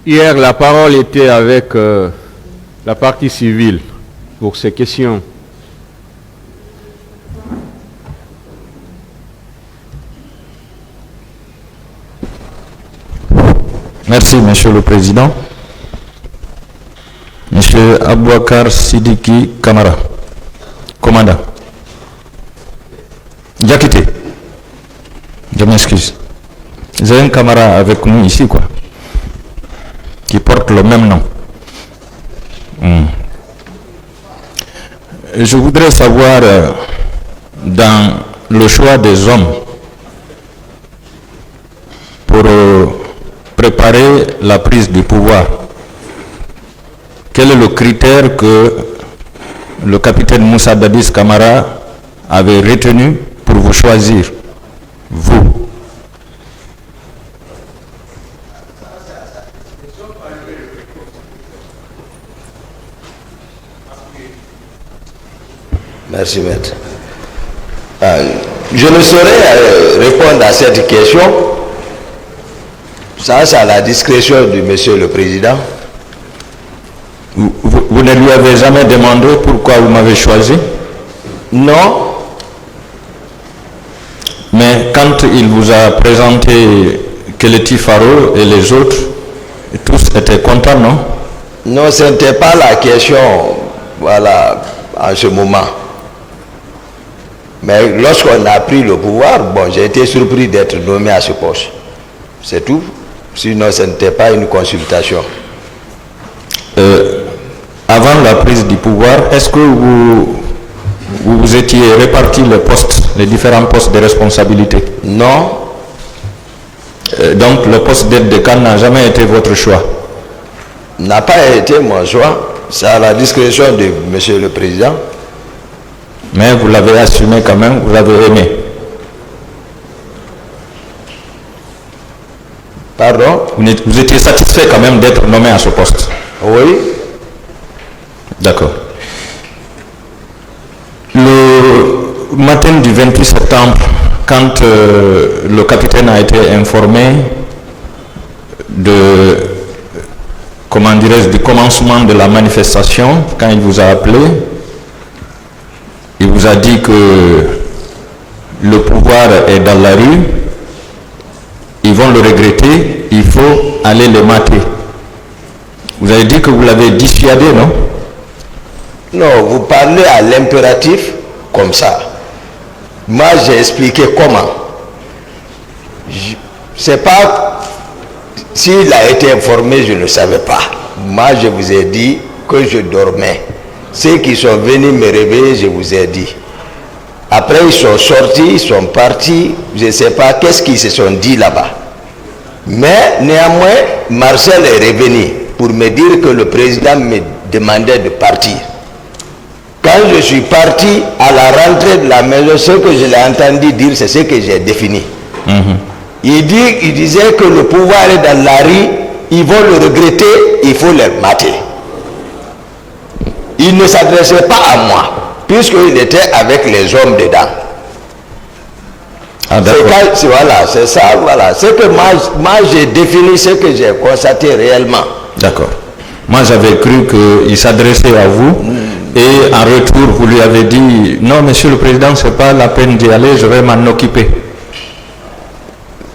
Hier, la parole était avec la partie civile pour ces questions. Merci, Monsieur le Président. Monsieur Abouakar Sidiki Kamara, commandant. Diakité, je m'excuse. Vous avez un camarade avec nous ici, quoi, qui porte le même nom. Je voudrais savoir, dans le choix des hommes pour préparer la prise du pouvoir, quel est le critère que le capitaine Moussa Dadis Kamara avait retenu pour vous choisir, vous? Merci, maître. Je ne saurais répondre à cette question. Ça, c'est à la discrétion du monsieur le président. Vous ne lui avez jamais demandé pourquoi vous m'avez choisi? Non. Mais quand il vous a présenté Keleti Faro et les autres, tous étaient contents, non? Non, ce n'était pas la question, voilà, en ce moment. Mais lorsqu'on a pris le pouvoir, bon, j'ai été surpris d'être nommé à ce poste. C'est tout. Sinon, ce n'était pas une consultation. Avant la prise du pouvoir, est-ce que vous étiez répartis les postes, les différents postes de responsabilité? Non. Donc le poste d'aide de camp n'a jamais été votre choix? N'a pas été mon choix. C'est à la discrétion de monsieur le président. Mais vous l'avez assumé quand même, vous l'avez aimé? Pardon? Vous étiez satisfait quand même d'être nommé à ce poste? Oui. D'accord. Le matin du 28 septembre, quand le capitaine a été informé de, comment dirais-je, du commencement de la manifestation, quand il vous a appelé, il vous a dit que le pouvoir est dans la rue, ils vont le regretter, il faut aller le mater. Vous avez dit que vous l'avez dissuadé, non? Non, vous parlez à l'impératif comme ça. Moi, j'ai expliqué comment. C'est pas... S'il a été informé, je ne savais pas. Moi, je vous ai dit que je dormais. Ceux qui sont venus me réveiller, je vous ai dit. Après, ils sont sortis, ils sont partis. Je ne sais pas qu'est-ce qu'ils se sont dit là-bas. Mais néanmoins, Marcel est revenu pour me dire que le président me demandait de partir. Quand je suis parti à la rentrée de la maison, ce que je l'ai entendu dire, c'est ce que j'ai défini. Il disait que le pouvoir est dans la rue, ils vont le regretter, il faut le mater. Il ne s'adressait pas à moi, puisqu'il était avec les hommes dedans. Ah, voilà, c'est ça, voilà. C'est que moi j'ai défini ce que j'ai constaté réellement. D'accord. Moi j'avais cru qu'il s'adressait à vous et en retour vous lui avez dit non monsieur le président, c'est pas la peine d'y aller, je vais m'en occuper.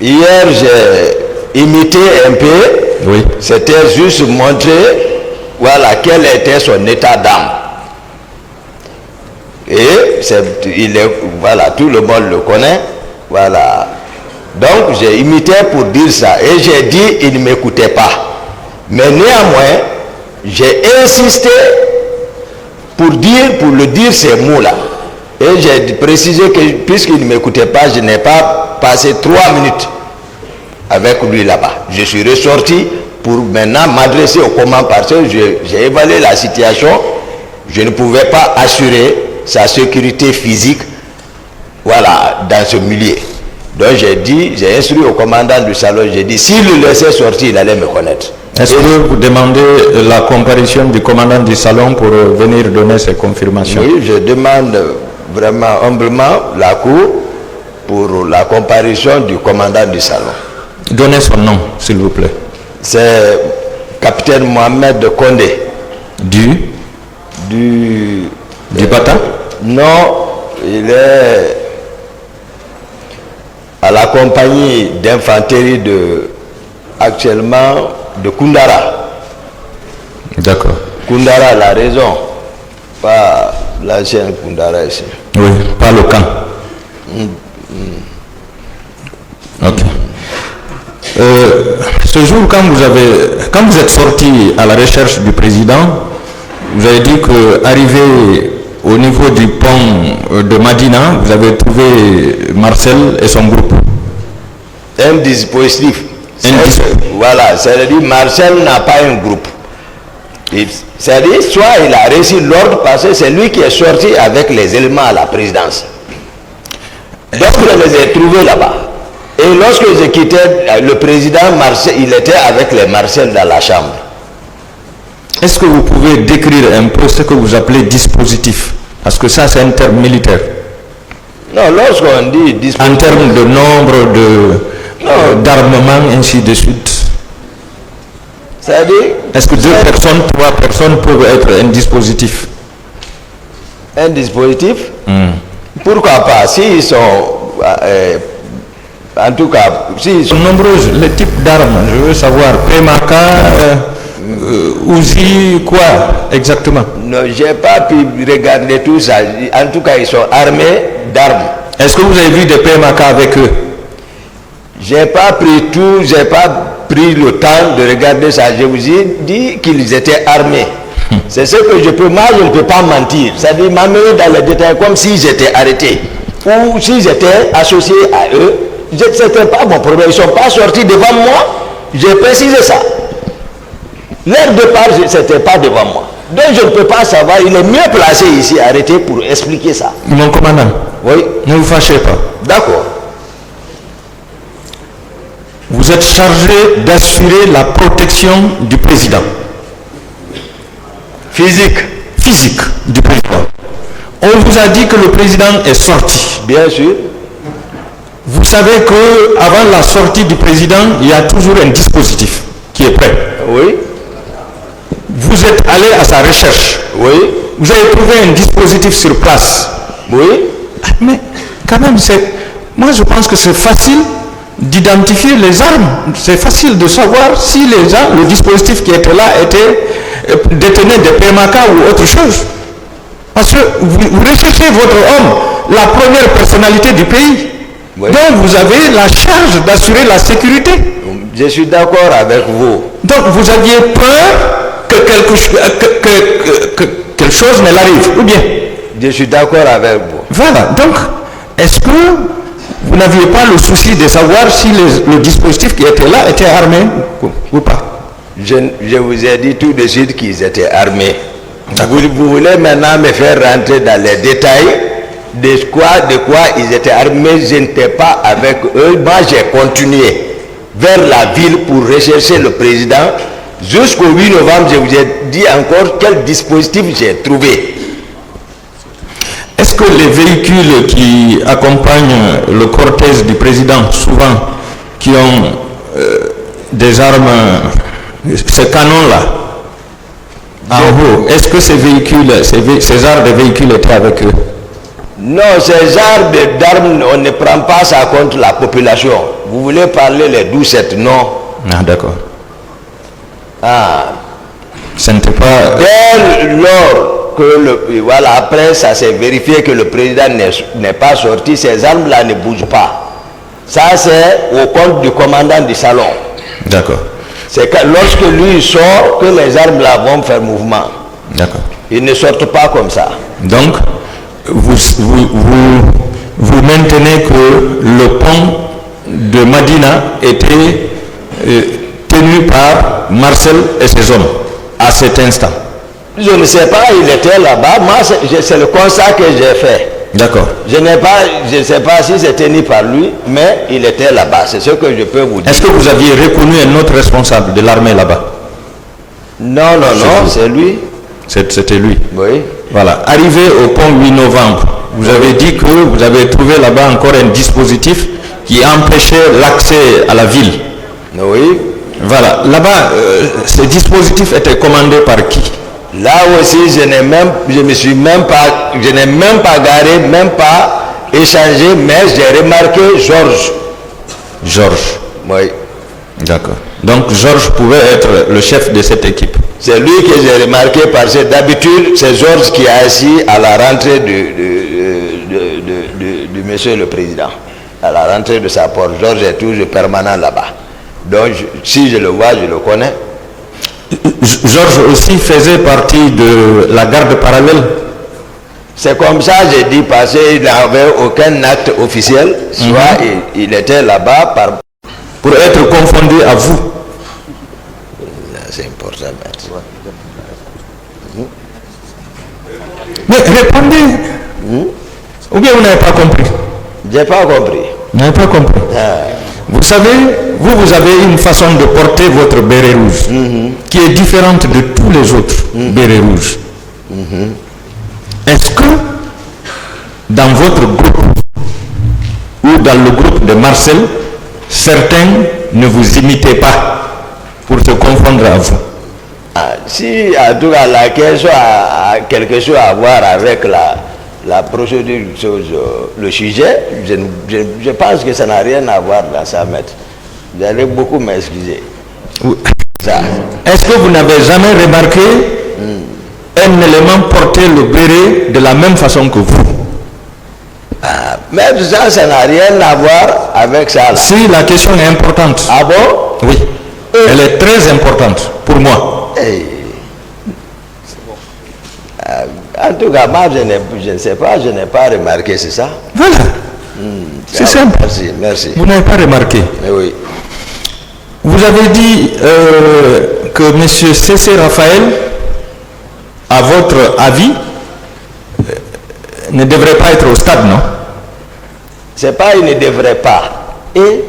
Hier j'ai imité un peu. Oui. C'était juste montrer voilà quel était son état d'âme. Et voilà, tout le monde le connaît. Voilà. Donc j'ai imité pour dire ça. Et j'ai dit, il ne m'écoutait pas. Mais néanmoins, j'ai insisté pour le dire ces mots-là. Et j'ai précisé que puisqu'il ne m'écoutait pas, je n'ai pas passé 3 minutes avec lui là-bas. Je suis ressorti pour maintenant m'adresser au commandant parce que j'ai évalué la situation. Je ne pouvais pas assurer sa sécurité physique, voilà, dans ce milieu. Donc j'ai instruit au commandant du salon, j'ai dit, s'il le laissait sortir, il allait me connaître. Est-ce que vous demandez la comparution du commandant du salon pour venir donner ces confirmations? Oui, je demande vraiment humblement la cour pour la comparution du commandant du salon. Donnez son nom, s'il vous plaît. C'est capitaine Mohamed Condé. Du Bata? Non, il est à la compagnie d'infanterie actuellement de Koundara. D'accord. Koundara, la raison, pas l'ancien Koundara ici. Oui, pas le camp. Ok. Ce jour, quand vous êtes sorti à la recherche du président, vous avez dit que arrivé au niveau du pont de Madina, vous avez trouvé Marcel et son groupe. Un dispositif. Voilà, c'est-à-dire Marcel n'a pas un groupe. C'est-à-dire soit il a reçu l'ordre parce que c'est lui qui est sorti avec les éléments à la présidence. Donc je les ai trouvés là-bas. Et lorsque j'ai quitté le président Marcel, il était avec les Marcel dans la chambre. Est-ce que vous pouvez décrire un peu ce que vous appelez dispositif? Parce que ça, c'est un terme militaire. Non, lorsqu'on dit dispositif... En termes de nombre d'armement, ainsi de suite. C'est-à-dire... Est-ce que 2 personnes, 3 personnes peuvent être un dispositif? Un dispositif? Pourquoi pas? S'ils sont... en tout cas, s'ils sont... nombreuses, les types d'armes, je veux savoir. PMK, Uzi, quoi exactement? Non, je n'ai pas pu regarder tout ça. En tout cas, ils sont armés d'armes. Est-ce que vous avez vu des PMK avec eux? J'ai pas pris tout, j'ai pas pris le temps de regarder ça. Je vous ai dit qu'ils étaient armés. C'est ce que je peux, moi je ne peux pas mentir. C'est-à-dire m'amener dans les détails comme si j'étais arrêté. Ou si j'étais associé à eux. Ce n'était pas mon problème. Ils ne sont pas sortis devant moi. J'ai précisé ça. Leur départ, ce n'était pas devant moi. Donc je ne peux pas savoir. Il est mieux placé ici, arrêté, pour expliquer ça. Mon commandant, oui. Ne vous fâchez pas. D'accord. Vous êtes chargé d'assurer la protection du président. Physique du président. On vous a dit que le président est sorti. Bien sûr. Vous savez que avant la sortie du président, il y a toujours un dispositif qui est prêt. Oui. Vous êtes allé à sa recherche. Oui. Vous avez trouvé un dispositif sur place. Oui. Mais quand même, moi je pense que c'est facile d'identifier les armes. C'est facile de savoir si les gens, le dispositif qui était là détenait des PMK ou autre chose. Parce que vous recherchez votre homme, la première personnalité du pays. Oui. Donc vous avez la charge d'assurer la sécurité. Je suis d'accord avec vous. Donc vous aviez peur que quelque chose ne l'arrive, ou bien? Je suis d'accord avec vous. Voilà, donc est-ce que vous n'aviez pas le souci de savoir si le dispositif qui était là était armé ou pas? Je vous ai dit tout de suite qu'ils étaient armés. Vous voulez maintenant me faire rentrer dans les détails de quoi ils étaient armés. Je n'étais pas avec eux. Moi, j'ai continué vers la ville pour rechercher le président. Jusqu'au 8 novembre, je vous ai dit encore quel dispositif j'ai trouvé. Est-ce que les véhicules qui accompagnent le cortège du président, souvent, qui ont des armes, ces canons-là, en haut, est-ce que ces véhicules, ces genres de véhicules étaient avec eux? Non, ces genres d'armes, on ne prend pas ça contre la population. Vous voulez parler les 12-7, non? Ah, d'accord. Ah. Ça n'était pas... Dès lors que voilà, après ça s'est vérifié que le président n'est pas sorti, ces armes-là ne bougent pas. Ça, c'est au compte du commandant du salon. D'accord. C'est lorsque lui sort que les armes-là vont faire mouvement. D'accord. Ils ne sortent pas comme ça. Donc, vous maintenez que le pont de Madina était tenu par Marcel et ses hommes à cet instant? Je ne sais pas, il était là-bas. Moi, c'est le constat que j'ai fait. D'accord. Je ne sais pas si c'est tenu par lui, mais il était là-bas. C'est ce que je peux vous dire. Est-ce que vous aviez reconnu un autre responsable de l'armée là-bas? Non, c'est lui. C'était lui. Oui. Voilà. Arrivé au pont 8 novembre, vous avez dit que vous avez trouvé là-bas encore un dispositif qui empêchait l'accès à la ville. Oui. Voilà. Là-bas, ce dispositif était commandé par qui? Là aussi, je n'ai même pas garé, même pas échangé, mais j'ai remarqué Georges. Georges. Oui. D'accord. Donc Georges pouvait être le chef de cette équipe. C'est lui que j'ai remarqué parce que d'habitude, c'est Georges qui est assis à la rentrée du monsieur le président. À la rentrée de sa porte. Georges est toujours permanent là-bas. Donc, si je le vois, je le connais. Georges aussi faisait partie de la garde parallèle. C'est comme ça, j'ai dit, parce qu'il n'avait aucun acte officiel, soit il était là-bas pour être confondu à vous. C'est important. Mais répondez. Ou bien vous n'avez pas compris? Je n'ai pas compris. Vous n'avez pas compris. Vous savez, vous avez une façon de porter votre béret rouge qui est différente de tous les autres bérets rouges. Est-ce que dans votre groupe ou dans le groupe de Marcel, certains ne vous imitaient pas pour se confondre à vous? Si en tout cas la question a quelque chose à voir avec la procédure, le sujet, je pense que ça n'a rien à voir dans ça, maître. Vous allez beaucoup m'excuser. Oui. Est-ce que vous n'avez jamais remarqué un élément porter le béret de la même façon que vous? Même ça n'a rien à voir avec ça. Là. Si, la question est importante. Ah bon? Oui. Elle est très importante pour moi. En tout cas, moi, je ne sais pas, je n'ai pas remarqué, c'est ça? Voilà. C'est simple. Merci, merci. Vous n'avez pas remarqué? Mais oui. Vous avez dit que M. C.C. Raphaël, à votre avis, ne devrait pas être au stade, non? C'est pas il ne devrait pas. Et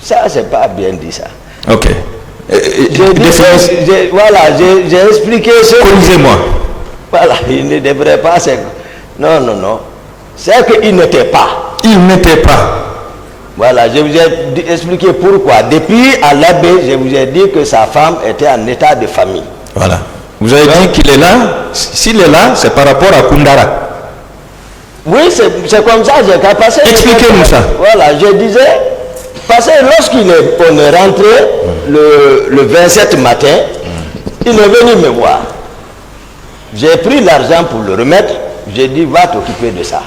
ça, c'est pas bien dit ça. Ok. J'ai expliqué ce. Corrigez-moi. Voilà, il ne devrait pas. Non, non, non. C'est qu'il n'était pas. Il n'était pas. Voilà, je vous ai expliqué pourquoi. Depuis à l'abbé, je vous ai dit que sa femme était en état de famille. Voilà. Vous avez dit qu'il est là. S'il est là, c'est par rapport à Koundara. Oui, c'est comme ça, j'ai qu'à passer. Expliquez-nous ça. Voilà, je disais, parce que lorsqu'on est rentré le 27 matin, il est venu me voir. J'ai pris l'argent pour le remettre, j'ai dit, va t'occuper de ça.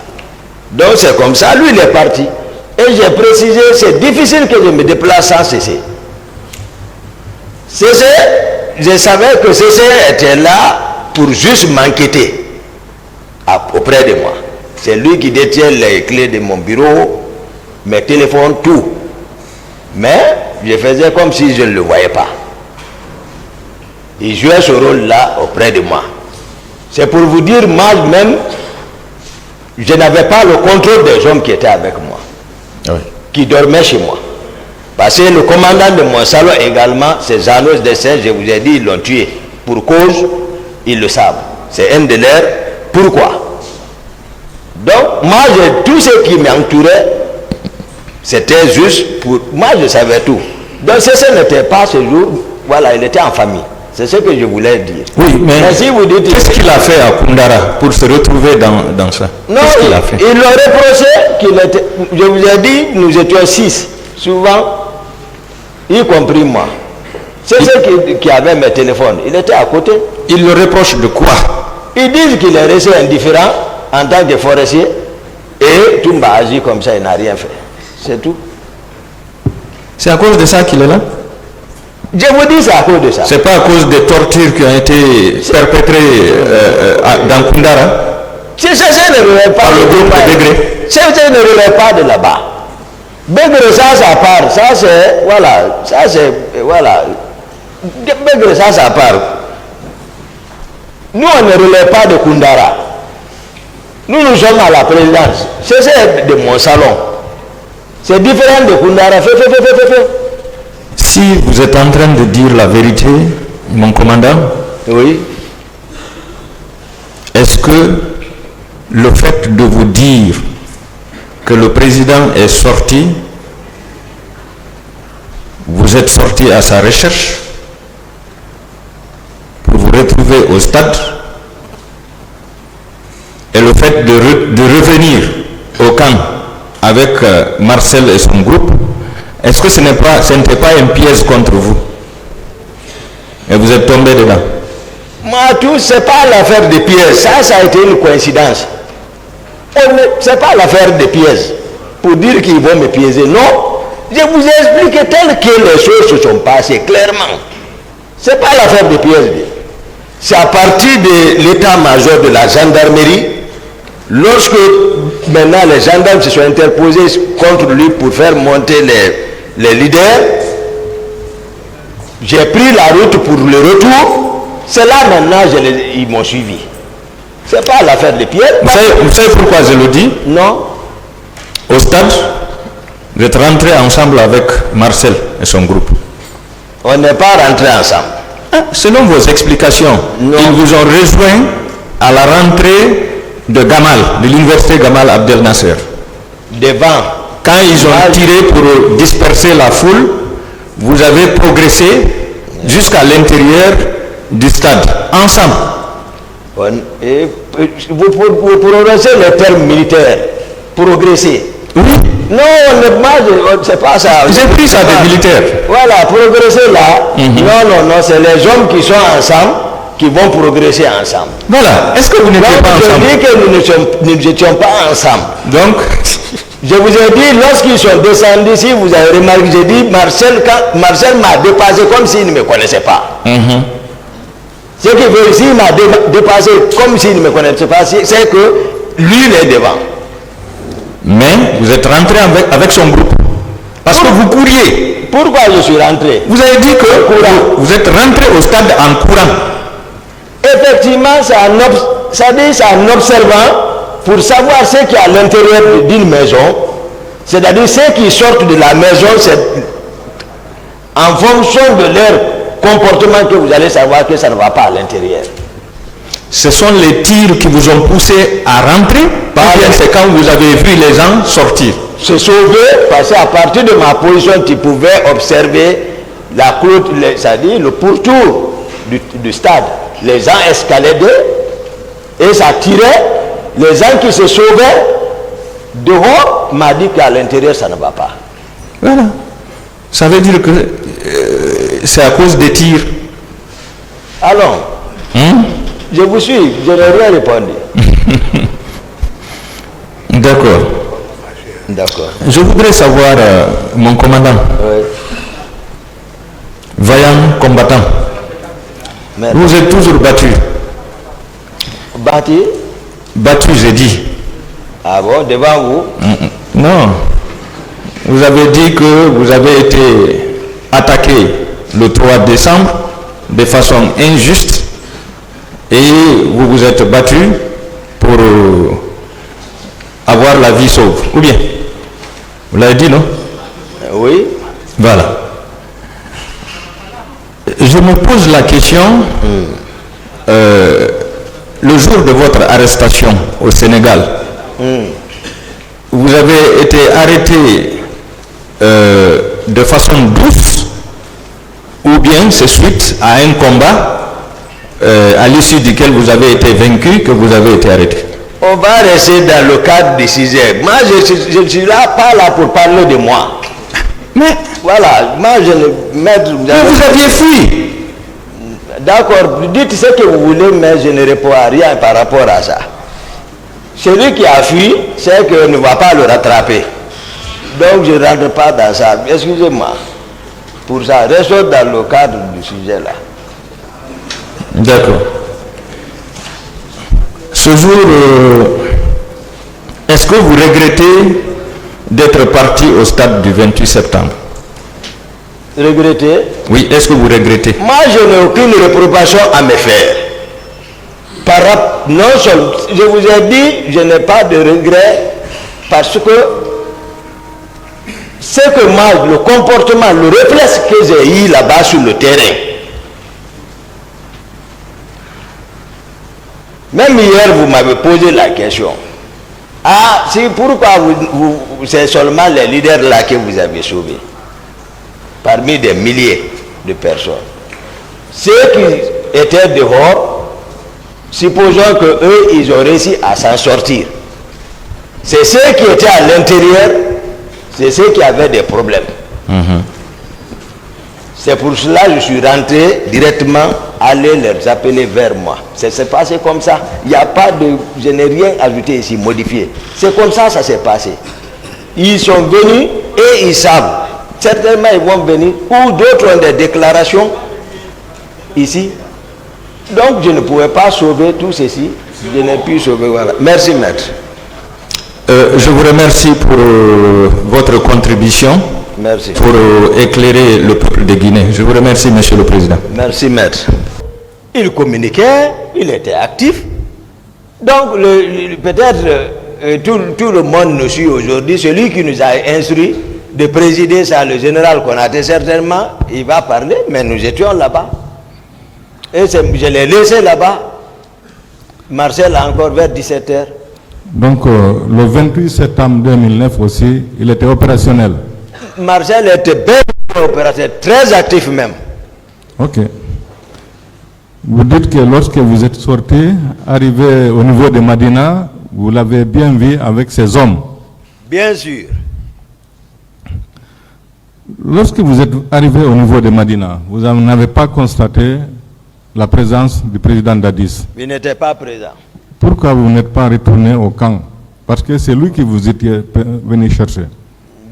Donc c'est comme ça, lui il est parti. Et j'ai précisé, c'est difficile que je me déplace sans cesser. Cesser, je savais que Cesser était là pour juste m'enquêter auprès de moi. C'est lui qui détient les clés de mon bureau, mes téléphones, tout. Mais je faisais comme si je ne le voyais pas. Il jouait ce rôle-là auprès de moi. C'est pour vous dire, moi-même, je n'avais pas le contrôle des hommes qui étaient avec moi, qui dormaient chez moi. Parce que le commandant de mon salon également, c'est Janos Dessin, je vous ai dit, ils l'ont tué. Pour cause, ils le savent. C'est un de leurs pourquoi. Donc, moi, tout ce qui m'entourait, c'était juste pour... Moi, je savais tout. Donc, ce n'était pas ce jour, voilà, il était en famille. C'est ce que je voulais dire. Oui, mais si vous dites... Qu'est-ce qu'il a fait à Koundara pour se retrouver dans ça? Non, il leur reproché qu'il était... Je vous ai dit, nous étions 6, souvent, y compris moi. C'est ceux qui avaient mes téléphones. Il était à côté. Il le reproche de quoi? Ils disent qu'il est resté indifférent en tant que forestier et Toumba a agi comme ça, il n'a rien fait. C'est tout. C'est à cause de ça qu'il est là? Je vous dis c'est à cause de ça. C'est pas à cause des tortures qui ont été perpétrées dans Koundara? Si ça ne relève pas par le groupe de Begré. Ça ne relève pas de là-bas. Begré, ça part. Ça c'est, voilà. Ça c'est, voilà. Begré, ça part. Nous, on ne relève pas de Koundara. Nous sommes à la présidence. C'est de mon salon. C'est différent de Koundara. Fais. Si vous êtes en train de dire la vérité, mon commandant, oui. Est-ce que le fait de vous dire que le président est sorti vous êtes sorti à sa recherche pour vous retrouver au stade, et le fait de revenir au camp avec Marcel et son groupe, est-ce que ce n'était pas un piège contre vous? Et vous êtes tombé dedans? Moi, tout, c'est pas l'affaire des pièges. Ça a été une coïncidence. C'est pas l'affaire des pièges. Pour dire qu'ils vont me piéger. Non. Je vous ai expliqué tel que les choses se sont passées clairement. C'est pas l'affaire des pièges. C'est à partir de l'état-major de la gendarmerie, lorsque maintenant les gendarmes se sont interposés contre lui pour faire monter les leaders, j'ai pris la route pour le retour. C'est là maintenant ils m'ont suivi. C'est pas l'affaire des pièges. Vous savez pourquoi je le dis? Non. Au stade, vous êtes rentrés ensemble avec Marcel et son groupe. On n'est pas rentrés ensemble. Selon vos explications, non. Ils vous ont rejoint à la rentrée de Gamal, de l'université Gamal Abdel Nasser. Devant. Quand ils ont tiré pour disperser la foule, vous avez progressé jusqu'à l'intérieur du stade, ensemble. Vous prononcez le terme militaire, progresser. Oui. Non, c'est pas ça. J'ai pris ça des militaires. Voilà, progresser là. Non, c'est les hommes qui sont ensemble qui vont progresser ensemble. Voilà. Est-ce que vous n'étiez pas ensemble? Je dis que nous n'étions pas ensemble. Donc, je vous ai dit, lorsqu'ils sont descendus ici, vous avez remarqué, j'ai dit, Marcel m'a dépassé comme s'il ne me connaissait pas. Ce qui veut ici, il m'a dépassé comme s'il ne me connaissait pas, c'est que lui, il est devant. Mais vous êtes rentré avec son groupe. Parce que vous couriez. Pourquoi je suis rentré? Vous avez dit que vous êtes rentré au stade en courant. Effectivement, c'est en observant pour savoir ce qui est à l'intérieur d'une maison. C'est-à-dire ceux qui sortent de la maison, c'est en fonction de leur comportement que vous allez savoir que ça ne va pas à l'intérieur. Ce sont les tirs qui vous ont poussé à rentrer, c'est quand vous avez vu les gens sortir. Se sauver, parce qu'à partir de ma position, tu pouvais observer la clôture, c'est-à-dire le pourtour du stade. Les gens escaladaient et ça tirait. Les gens qui se sauvaient dehors m'a dit qu'à l'intérieur ça ne va pas. Voilà. Ça veut dire que c'est à cause des tirs. Alors, je vous suis, je n'ai rien répondu. D'accord. D'accord. Je voudrais savoir, mon commandant, vaillant combattant, Merci. Vous êtes toujours battu. Battu? Battu, j'ai dit. Ah bon, devant vous? Non. Vous avez dit que vous avez été attaqué le 3 décembre de façon injuste et vous vous êtes battu pour avoir la vie sauve. Ou bien? Vous l'avez dit, non? Oui. Voilà. Je me pose la question, le jour de votre arrestation au Sénégal, vous avez été arrêté de façon douce ou bien c'est suite à un combat à l'issue duquel vous avez été vaincu que vous avez été arrêté? On va rester dans le cadre du sujet. Moi, je ne suis là, pas là pour parler de moi. Mais voilà, moi je ne... Mais vous aviez fui. D'accord, dites ce que vous voulez, mais je ne réponds à rien par rapport à ça. Celui qui a fui, c'est qu'on ne va pas le rattraper. Donc je ne rentre pas dans ça. Excusez-moi. Pour ça, restons dans le cadre du sujet là. D'accord. Ce jour, est-ce que vous regrettez d'être parti au stade du 28 septembre? Regretter? Oui, est-ce que vous regrettez? Moi, je n'ai aucune réprobation à me faire. Non seulement, je vous ai dit, je n'ai pas de regret parce que c'est que moi, le comportement, le réflexe que j'ai eu là-bas sur le terrain, même hier, vous m'avez posé la question. Ah, c'est pourquoi c'est seulement les leaders là que vous avez sauvés. parmi des milliers de personnes. Ceux qui étaient dehors, supposons que eux, ils ont réussi à s'en sortir. C'est ceux qui étaient à l'intérieur, c'est ceux qui avaient des problèmes. C'est pour cela que je suis rentré directement, aller les appeler vers moi. C'est passé comme ça. Il n'y a pas de... Je n'ai rien ajouté ici, modifié. C'est comme ça, ça s'est passé. Ils sont venus et ils savent. Certainement, ils vont venir. Ou d'autres ont des déclarations ici. Donc, je ne pouvais pas sauver tout ceci. Je n'ai pu sauver. Voilà. Merci, maître. Je vous remercie pour votre contribution. Merci. Pour éclairer le peuple de Guinée. Je vous remercie, Monsieur le Président. Merci, maître. Il communiquait, il était actif. Donc, peut-être tout le monde nous suit aujourd'hui. Celui qui nous a instruit de présider ça, le général Konaté, certainement, il va parler, mais nous étions là-bas. Et je l'ai laissé là-bas. Marcel, encore vers 17h. Donc, le 28 septembre 2009 aussi, il était opérationnel. Marcel était bien opérateur, très actif même. Ok. Vous dites que lorsque vous êtes sorti, arrivé au niveau de Madina, vous l'avez bien vu avec ses hommes. Bien sûr. Lorsque vous êtes arrivé au niveau de Madina, vous n'avez pas constaté la présence du président Dadis. Il n'était pas présent. Pourquoi vous n'êtes pas retourné au camp? Parce que c'est lui qui vous était venu chercher.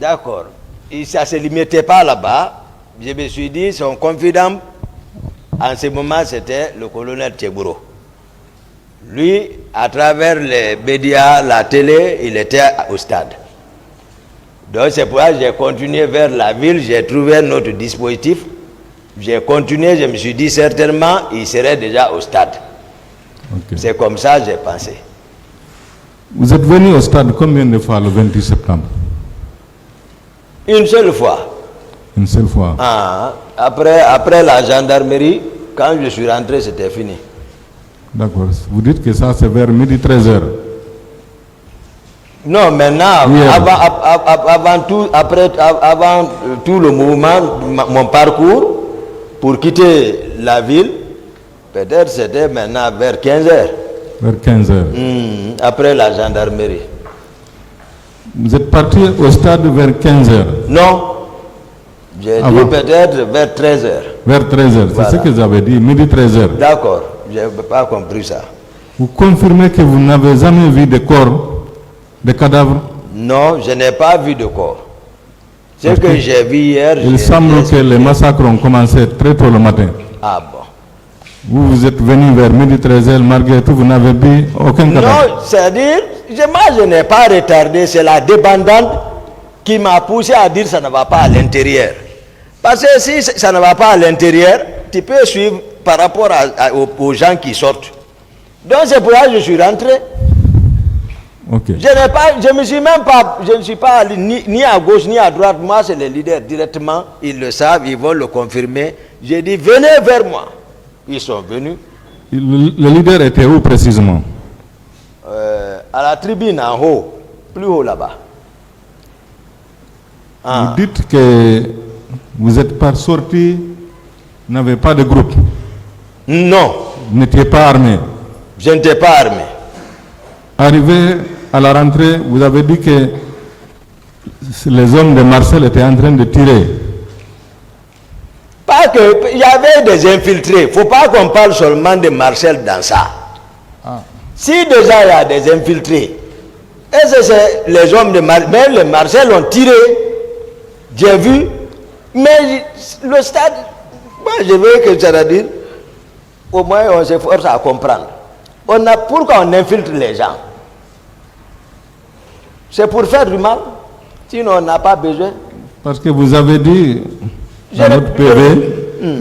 D'accord. Et ça ne se limitait pas là-bas. Je me suis dit, son confident, en ce moment, c'était le colonel Tchegouro. Lui, à travers les médias, la télé, il était au stade. Donc c'est pour ça que j'ai continué vers la ville, j'ai trouvé notre dispositif. J'ai continué, je me suis dit certainement, il serait déjà au stade. Okay. C'est comme ça que j'ai pensé. Vous êtes venu au stade combien de fois le 28 septembre? Une seule fois. Une seule fois. Ah, après la gendarmerie, quand je suis rentré, c'était fini. D'accord. Vous dites que ça, c'est vers midi 13h. Non, maintenant, avant tout le mouvement, mon parcours, pour quitter la ville, peut-être c'était maintenant vers 15h. Vers 15h. Après la gendarmerie. Vous êtes parti au stade vers 15h? Non. J'ai dit peut-être vers 13h. Vers 13h, voilà. C'est ce que j'avais dit, midi 13h. D'accord, je n'ai pas compris ça. Vous confirmez que vous n'avez jamais vu de corps, de cadavres? Non, je n'ai pas vu de corps. Ce que j'ai vu hier... Il semble que les massacres ont commencé très tôt le matin. Ah bon. Vous êtes venu vers midi 13h, malgré tout, vous n'avez vu aucun cadavre? Non, c'est-à-dire, moi je n'ai pas retardé, c'est la débandante qui m'a poussé à dire que ça ne va pas à l'intérieur. Parce que si ça ne va pas à l'intérieur, tu peux suivre par rapport aux gens qui sortent. Donc c'est pour ça que je suis rentré. Okay. Je ne suis pas allé ni à gauche ni à droite. Moi, c'est les leaders directement. Ils le savent, ils vont le confirmer. J'ai dit, venez vers moi. Ils sont venus. Le leader était où précisément? À la tribune en haut, plus haut là-bas. Vous dites que vous n'êtes pas sorti, vous n'avez pas de groupe? Non. Vous n'étiez pas armé? Je n'étais pas armé. Arrivé à la rentrée, vous avez dit que les hommes de Marcel étaient en train de tirer. Pas que, il y avait des infiltrés. Il ne faut pas qu'on parle seulement de Marcel dans ça. Si déjà il y a des infiltrés, et c'est les hommes de Marcel, mais les Marcel ont tiré, j'ai vu, mais le stade, moi je veux que ça veut dire, au moins on s'efforce à comprendre. Pourquoi on infiltre les gens? C'est pour faire du mal, sinon on n'a pas besoin. Parce que vous avez dit, dans notre PV,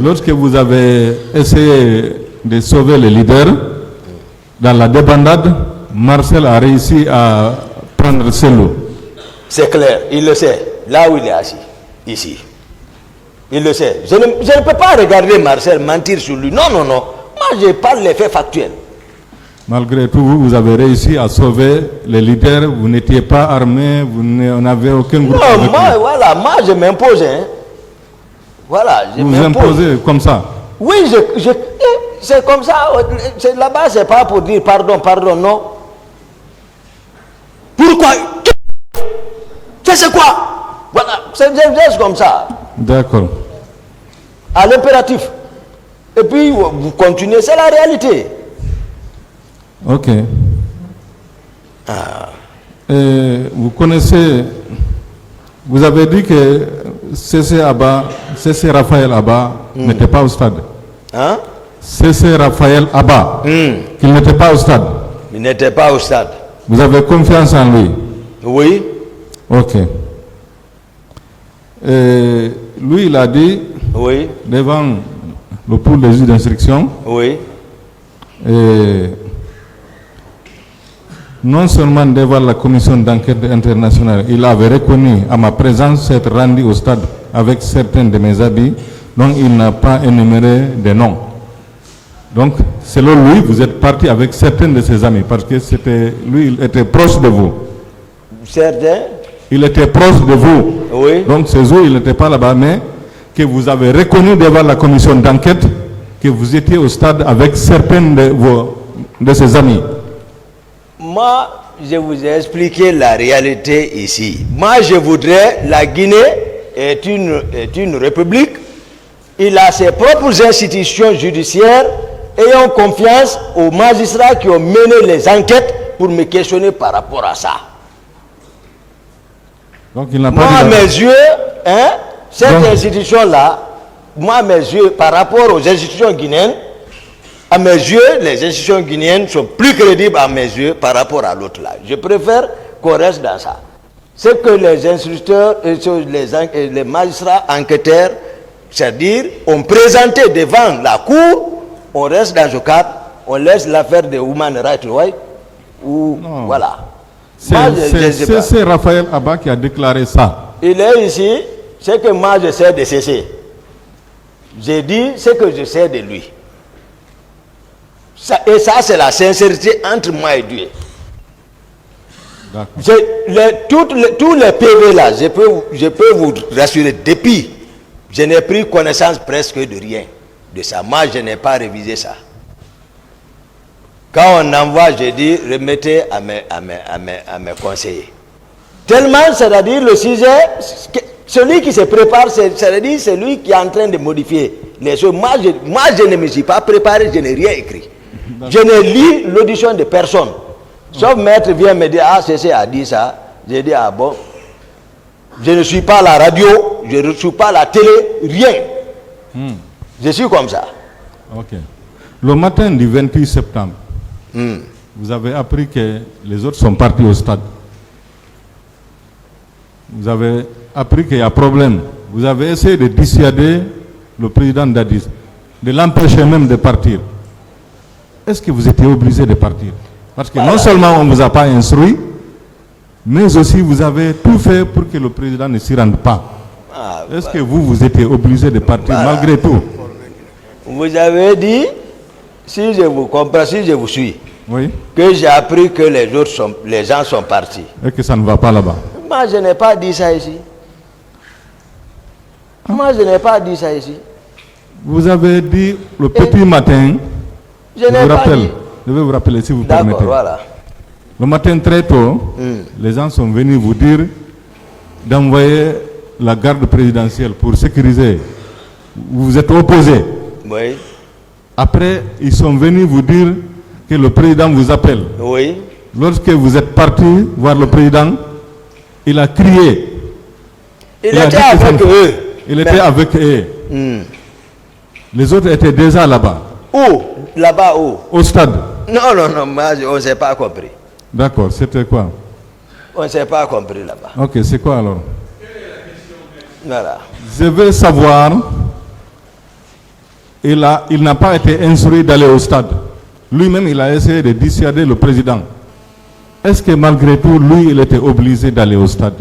lorsque vous avez essayé de sauver le leader, dans la débandade, Marcel a réussi à prendre ses lots. C'est clair, il le sait, là où il est assis, ici. Il le sait. Je ne peux pas regarder Marcel mentir sur lui. Non, non, non. Moi, je parle les faits factuels. Malgré tout, vous avez réussi à sauver les leaders, vous n'étiez pas armé, vous n'avez aucun groupe. Non, moi, voilà, moi je m'impose. Hein. Voilà, je Vous m'impose. imposez comme ça. Oui, c'est comme ça. Là-bas, c'est pas pour dire pardon, non. Pourquoi? C'est quoi? Voilà, c'est comme ça. D'accord. À l'impératif. Et puis, vous continuez, c'est la réalité. Ok. Vous connaissez, vous avez dit que C.C. Raphaël Abba n'était pas au stade. Hein? C.C. Raphaël Abba, qu'il n'était pas au stade. Il n'était pas au stade. Vous avez confiance en lui? Oui. Ok. Lui, il a dit, Oui. devant le pool des juges d'instruction, Oui. non seulement devant la commission d'enquête internationale, il avait reconnu à ma présence s'être rendu au stade avec certains de mes habits, dont il n'a pas énuméré des noms. Donc, selon lui, vous êtes parti avec certains de ses amis, parce que lui, il était proche de vous. Certains? Il était proche de vous. Oui. Donc, ces jours, il n'était pas là-bas, mais que vous avez reconnu devant la commission d'enquête que vous étiez au stade avec certains de ses amis. Moi, je vous ai expliqué la réalité ici. Moi, je voudrais, la Guinée est une république. Il a ses propres institutions judiciaires. Ayons confiance aux magistrats qui ont mené les enquêtes pour me questionner par rapport à ça. Donc, il n'a pas Moi, à dit mes yeux, cette institution-là, moi, à mes yeux, par rapport aux institutions guinéennes, à mes yeux, les institutions guinéennes sont plus crédibles à mes yeux par rapport à l'autre là. Je préfère qu'on reste dans ça. C'est que les instructeurs, les magistrats enquêteurs, c'est-à-dire, ont présenté devant la cour, on reste dans ce cadre, on laisse l'affaire de Human Rights Watch, ou voilà. C'est Raphaël Abba qui a déclaré ça. Il est ici, c'est que moi je sais de ceci. J'ai dit ce que je sais de lui. Et ça, c'est la sincérité entre moi et Dieu. Tous les PV là, je peux vous rassurer, depuis, je n'ai pris connaissance presque de rien de ça. Moi, je n'ai pas révisé ça. Quand on envoie, je dis, remettez à mes conseillers. Tellement, c'est-à-dire le sujet, celui qui se prépare, c'est-à-dire c'est lui qui est en train de modifier les choses. Moi, je ne me suis pas préparé, je n'ai rien écrit. Je ne lis l'audition de personne. Sauf maître vient me dire, ah, CC a dit ça. J'ai dit, ah bon. Je ne suis pas à la radio, je ne suis pas à la télé, rien. Je suis comme ça. Ok. Le matin du 28 septembre, vous avez appris que les autres sont partis au stade. Vous avez appris qu'il y a problème. Vous avez essayé de dissuader le président d'Addis, de l'empêcher même de partir. Est-ce que vous étiez obligé de partir? Parce que non seulement on ne vous a pas instruit, mais aussi vous avez tout fait pour que le président ne s'y rende pas. Est-ce que vous étiez obligé de partir malgré tout? Vous avez dit, si je vous comprends, si je vous suis, oui, que j'ai appris que les gens sont partis. Et que ça ne va pas là-bas. Moi, je n'ai pas dit ça ici. Moi, je n'ai pas dit ça ici. Vous avez dit le petit matin, je n'ai pas dit. Je vais vous rappeler si vous D'accord, permettez. voilà. Le matin très tôt, les gens sont venus vous dire d'envoyer la garde présidentielle pour sécuriser. Vous vous êtes opposé. Oui. Après, ils sont venus vous dire que le président vous appelle. Oui. Lorsque vous êtes parti voir le président, il a crié. Il était avec eux. Il était avec eux. Les autres étaient déjà là-bas. Où? Là-bas où? Au stade. Non, moi, on ne s'est pas compris. D'accord, c'était quoi? On ne s'est pas compris là-bas. Ok, c'est quoi alors? Voilà. Je veux savoir, il n'a pas été instruit d'aller au stade. Lui-même, il a essayé de dissuader le président. Est-ce que malgré tout, lui, il était obligé d'aller au stade?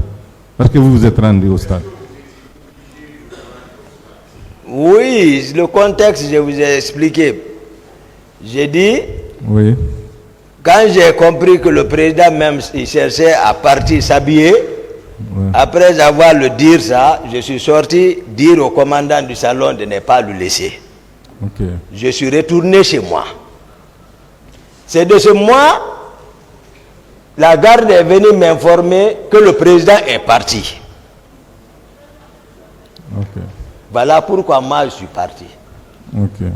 Parce que vous vous êtes rendu au stade. Oui, le contexte, je vous ai expliqué. J'ai dit, oui, quand j'ai compris que le président même il cherchait à partir s'habiller, Après avoir le dire ça, je suis sorti dire au commandant du salon de ne pas le laisser. Ok. Je suis retourné chez moi. C'est de ce mois, la garde est venue m'informer que le président est parti. Ok. Voilà pourquoi moi je suis parti. Ok.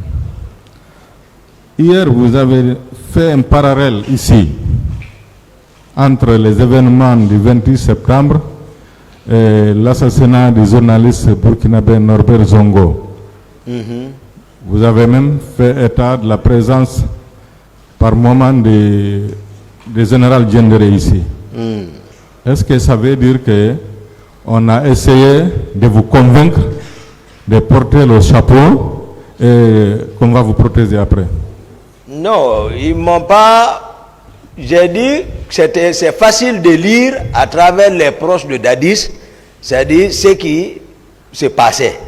Hier, vous avez fait un parallèle ici entre les événements du 28 septembre et l'assassinat du journaliste burkinabé Norbert Zongo. Vous avez même fait état de la présence par moment du général Diendéré ici. Est-ce que ça veut dire qu'on a essayé de vous convaincre de porter le chapeau et qu'on va vous protéger après? Non, ils m'ont pas... J'ai dit que c'est facile de lire à travers les proches de Dadis, c'est-à-dire ce qui se passait.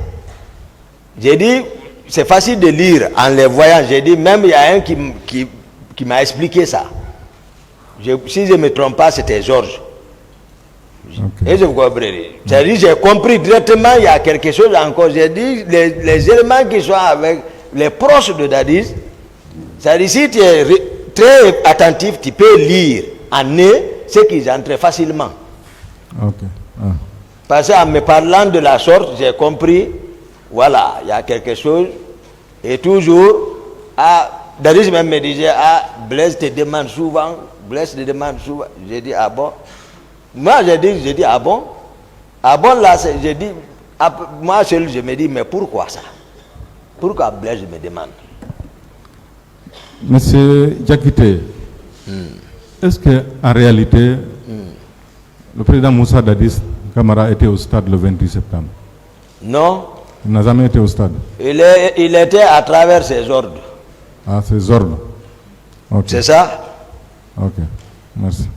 J'ai dit, c'est facile de lire en les voyant. J'ai dit, même il y a un qui m'a expliqué ça. Si je ne me trompe pas, c'était Georges. Okay. Et je vous comprends. C'est-à-dire, j'ai compris directement, il y a quelque chose encore. J'ai dit, les éléments qui sont avec les proches de Dadis, c'est-à-dire, si tu es très attentif, tu peux lire en eux ce qu'ils entrent facilement. Okay. Parce qu'en me parlant de la sorte, j'ai compris, voilà, il y a quelque chose. Et toujours, Dadis même me disait, Blaise te demande souvent, Blaise te demande souvent. J'ai dit, ah bon? Moi, j'ai dit, ah bon? Ah bon, là, j'ai dit, moi seul, je me dis, mais pourquoi ça? Pourquoi Blaise me demande? Monsieur Diakité, est-ce qu'en réalité, le président Moussa Dadis Camara était au stade le 28 septembre? Non. Il n'a jamais été au stade? Il était à travers ses ordres. Ah, ses ordres. Okay. C'est ça? Ok, merci.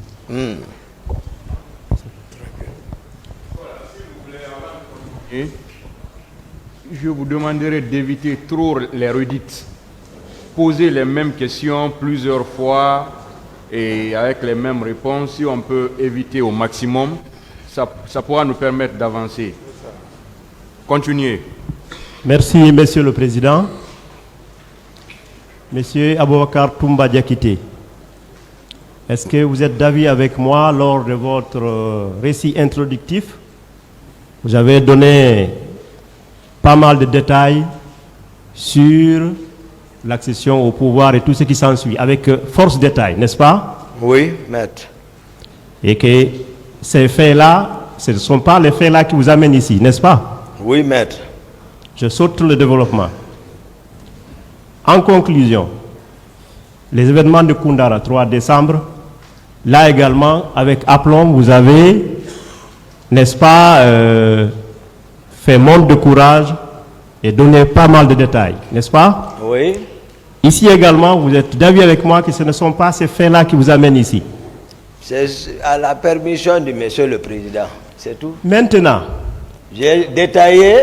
Je vous demanderai d'éviter trop les redites. Poser les mêmes questions plusieurs fois et avec les mêmes réponses, si on peut éviter au maximum, ça pourra nous permettre d'avancer. Continuez. Merci, Monsieur le Président. Monsieur Aboubakar Toumba Diakité, est-ce que vous êtes d'avis avec moi lors de votre récit introductif? Vous avez donné pas mal de détails sur l'accession au pouvoir et tout ce qui s'ensuit, avec force détail, n'est-ce pas? Oui, maître. Et que ces faits-là, ce ne sont pas les faits-là qui vous amènent ici, n'est-ce pas? Oui, maître. Je saute le développement. En conclusion, les événements de Koundara, 3 décembre, là également, avec aplomb, vous avez, n'est-ce pas, fait montre de courage et donné pas mal de détails, n'est-ce pas? Oui. Ici également, vous êtes d'avis avec moi que ce ne sont pas ces faits-là qui vous amènent ici. C'est à la permission du Monsieur le Président, c'est tout. Maintenant, j'ai détaillé,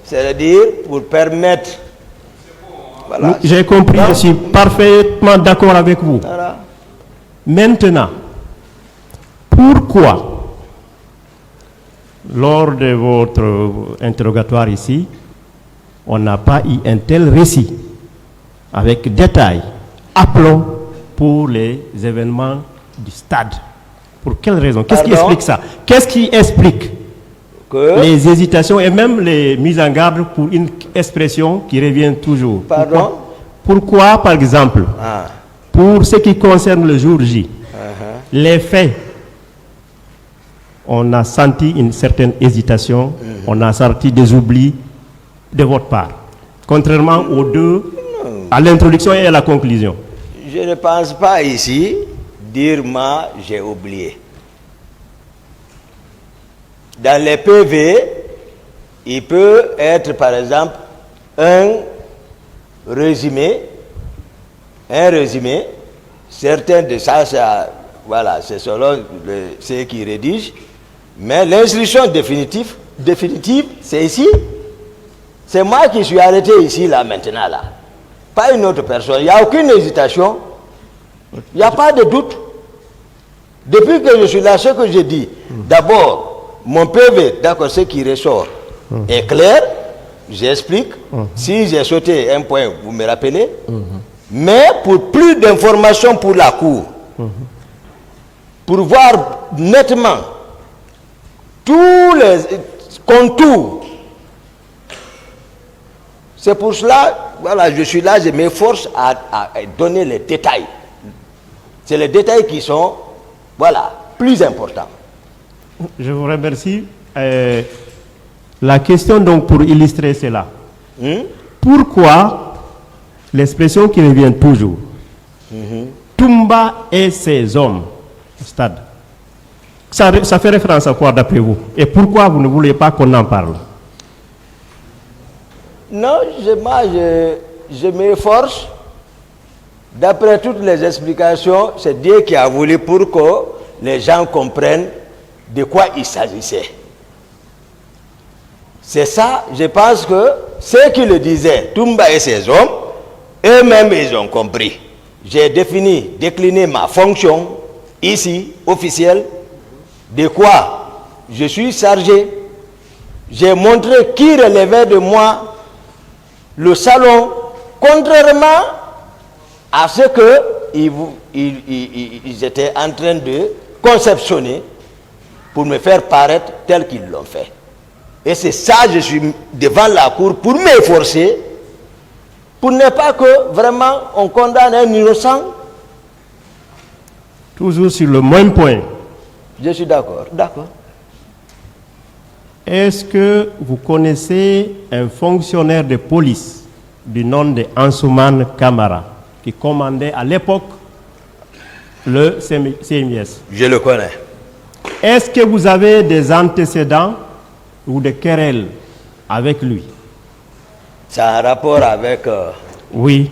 c'est-à-dire pour permettre... Voilà. J'ai compris, je suis parfaitement d'accord avec vous. Voilà. Maintenant, pourquoi, lors de votre interrogatoire ici, on n'a pas eu un tel récit avec détail, aplomb pour les événements du stade? Pour quelle raison? Qu'est-ce qui explique ça? Qu'est-ce qui explique les hésitations et même les mises en garde pour une expression qui revient toujours? Pardon? Pourquoi, par exemple, pour ce qui concerne le jour J, les faits, on a senti une certaine hésitation, on a senti des oublis de votre part, contrairement aux deux, à l'introduction et à la conclusion. Je ne pense pas ici dire moi j'ai oublié. Dans les PV, il peut être par exemple un résumé, certains de ça, voilà, c'est selon ceux qui rédigent, mais l'instruction définitive, c'est ici. C'est moi qui suis arrêté ici, là, maintenant, là. Pas une autre personne. Il n'y a aucune hésitation. Il n'y a pas de doute. Depuis que je suis là, ce que je dis, d'abord, mon PV, d'accord, ce qui ressort est clair, j'explique. Si j'ai sauté un point, vous me rappelez. Mais pour plus d'informations pour la Cour, pour voir nettement tous les contours, c'est pour cela, voilà, je suis là, je m'efforce à donner les détails. C'est les détails qui sont, voilà, plus importants. Je vous remercie. La question donc pour illustrer cela. Pourquoi l'expression qui revient toujours, Toumba et ses hommes, stade, ça fait référence à quoi d'après vous? Et pourquoi vous ne voulez pas qu'on en parle? Non, je m'efforce. D'après toutes les explications, c'est Dieu qui a voulu pour que les gens comprennent de quoi il s'agissait. C'est ça, je pense que ceux qui le disaient, Toumba et ses hommes, eux-mêmes, ils ont compris. J'ai décliné ma fonction, ici, officielle, de quoi je suis chargé. J'ai montré qui relevait de moi le salon, contrairement à ce qu'ils étaient en train de conceptionner pour me faire paraître tel qu'ils l'ont fait. Et c'est ça, je suis devant la Cour pour m'efforcer, pour ne pas que vraiment on condamne un innocent. Toujours sur le même point. Je suis d'accord, d'accord. Est-ce que vous connaissez un fonctionnaire de police du nom de Ansouman Kamara, qui commandait à l'époque le CMIS? Je le connais. Est-ce que vous avez des antécédents ou des querelles avec lui? Ça a un rapport avec... Oui.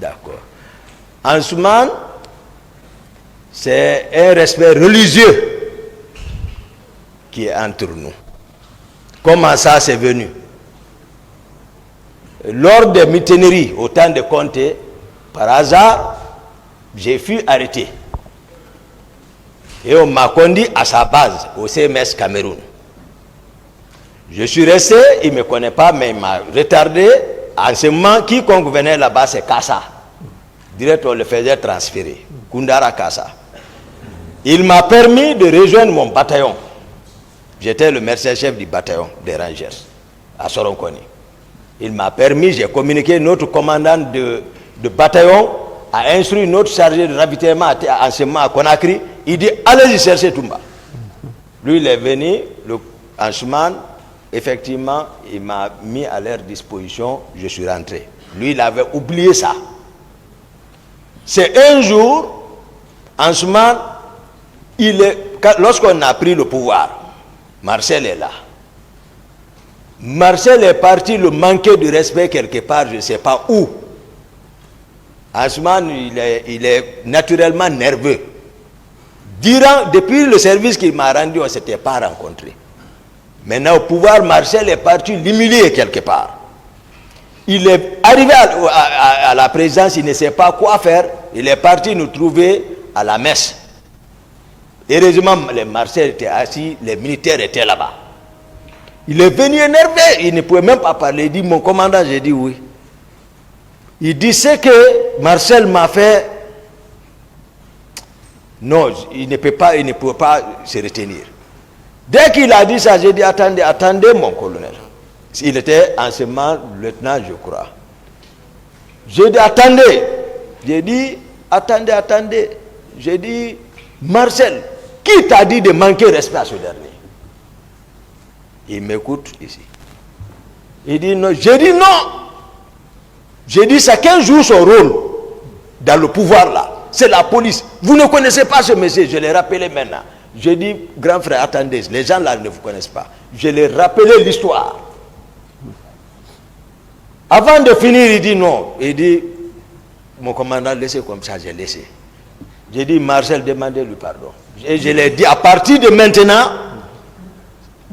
D'accord. Ansouman, c'est un respect religieux qui est entre nous. Comment ça c'est venu? Lors des mutineries au temps de Conté, par hasard, j'ai fui arrêté. Et on m'a conduit à sa base, au CMS Cameroun. Je suis resté, il ne me connaît pas, mais il m'a retardé. En ce moment, quiconque venait là-bas, c'est Kassa. Direct, on le faisait transférer. Koundara Kassa. Il m'a permis de rejoindre mon bataillon. J'étais le mercenaire-chef du bataillon des Rangers, à Soronkoni. Il m'a permis, j'ai communiqué, notre commandant de bataillon a instruit notre chargé de ravitaillement en ce moment à Conakry. Il dit, allez-y chercher Toumba. Lui, il est venu, le Ansouman, effectivement, il m'a mis à leur disposition, je suis rentré. Lui, il avait oublié ça. C'est un jour, Ansouman, lorsqu'on a pris le pouvoir, Marcel est là. Marcel est parti le manquer de respect quelque part, je ne sais pas où. Ansouman, il est naturellement nerveux. Depuis le service qu'il m'a rendu, on ne s'était pas rencontrés. Maintenant, au pouvoir, Marcel est parti l'humilier quelque part. Il est arrivé à la présidence, il ne sait pas quoi faire. Il est parti nous trouver à la messe. Heureusement, les Marcel étaient assis, les militaires étaient là-bas. Il est venu énervé, il ne pouvait même pas parler. Il dit, mon commandant, j'ai dit oui. Il dit, c'est que Marcel m'a fait... Non, il ne peut pas se retenir. Dès qu'il a dit ça, j'ai dit, attendez mon colonel. Il était en ce moment lieutenant, je crois. J'ai dit, attendez. J'ai dit, attendez. J'ai dit, Marcel, qui t'a dit de manquer respect à ce dernier? Il m'écoute ici. Il dit non. J'ai dit non. J'ai dit, chacun joue son rôle dans le pouvoir là. C'est la police. Vous ne connaissez pas ce monsieur, je l'ai rappelé maintenant. Je dis, grand frère, attendez, les gens là ne vous connaissent pas. Je l'ai rappelé l'histoire. Avant de finir, il dit non. Il dit, mon commandant, laissez comme ça, j'ai laissé. J'ai dit, Marcel, demandez-lui pardon. Et je l'ai dit, à partir de maintenant,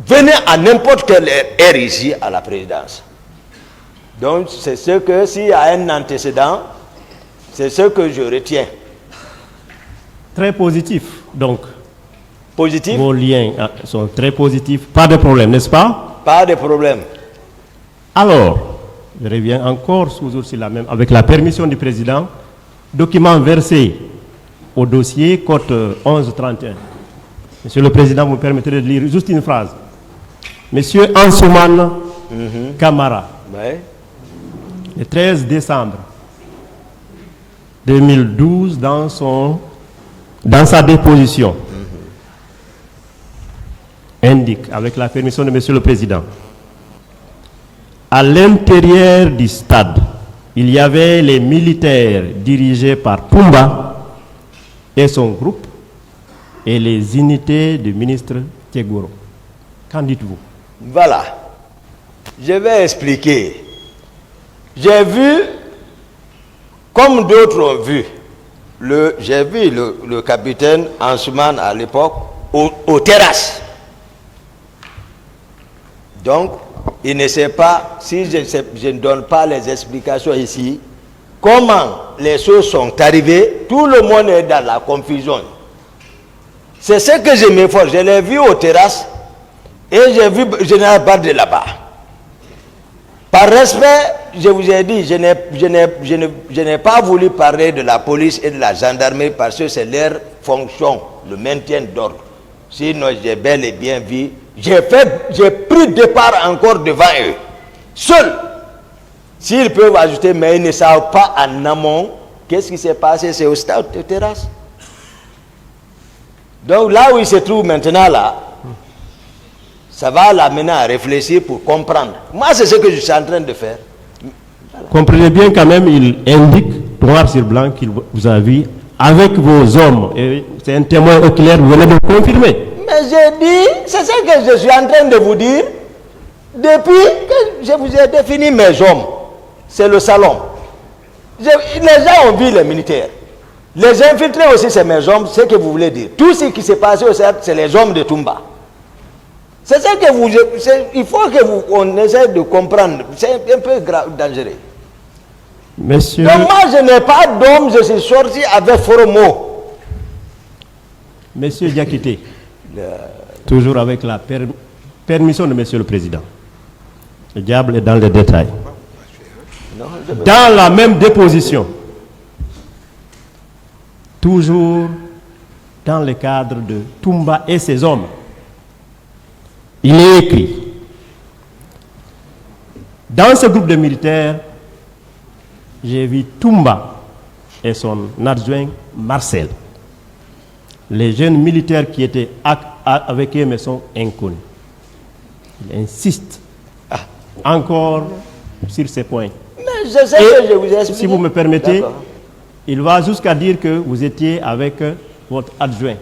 venez à n'importe quelle heure ici à la présidence. Donc, c'est ce que, s'il y a un antécédent, c'est ce que je retiens. Très positif, donc. Positif? Vos liens sont très positifs. Pas de problème, n'est-ce pas? Pas de problème. Alors, je reviens encore toujours sur la même, avec la permission du président, document versé au dossier code 1131. Monsieur le Président, vous me permettez de lire juste une phrase. Monsieur Ansouman Kamara, Ouais. le 13 décembre 2012, dans sa déposition, indique, avec la permission de Monsieur le Président, à l'intérieur du stade, il y avait les militaires dirigés par Toumba et son groupe et les unités du ministre Tchegoro. Qu'en dites-vous? Voilà. Je vais expliquer. J'ai vu, comme d'autres ont vu, j'ai vu le capitaine Ansouman à l'époque aux terrasses. Donc, il ne sait pas, si je ne donne pas les explications ici, comment les choses sont arrivées, tout le monde est dans la confusion. C'est ce que je m'efforce. Je l'ai vu aux terrasses et j'ai vu Général Bardé là-bas. Par respect, je vous ai dit, je n'ai pas voulu parler de la police et de la gendarmerie parce que c'est leur fonction, le maintien d'ordre. Sinon, j'ai bel et bien vu. J'ai pris départ encore devant eux. Seuls, s'ils peuvent ajouter, mais ils ne savent pas en amont qu'est-ce qui s'est passé, c'est au stade de terrasse. Donc là où il se trouve maintenant, là, ça va l'amener à réfléchir pour comprendre. Moi, c'est ce que je suis en train de faire. Voilà. Comprenez bien quand même, il indique noir sur blanc qu'il vous a vu avec vos hommes. Et c'est un témoin oculaire, vous venez de le confirmer. Mais j'ai dit, c'est ce que je suis en train de vous dire. Depuis que je vous ai défini mes hommes, c'est le salon. Les gens ont vu les militaires. Les infiltrés aussi, c'est mes hommes, c'est ce que vous voulez dire. Tout ce qui s'est passé au CERF, c'est les hommes de Toumba. C'est ça que vous... Il faut qu'on essaie de comprendre. C'est un peu dangereux. Monsieur... Donc moi, je n'ai pas d'homme, je suis sorti avec Foromo. Monsieur Diakité, toujours avec la permission de Monsieur le Président. Le diable est dans les détails. Dans la même déposition, toujours dans le cadre de Toumba et ses hommes, il est écrit, dans ce groupe de militaires, j'ai vu Toumba et son adjoint Marcel. Les jeunes militaires qui étaient avec eux me sont inconnus. Il insiste encore sur ces points. Mais je sais que je vous ai expliqué. Si vous me permettez, il va jusqu'à dire que vous étiez avec votre adjoint.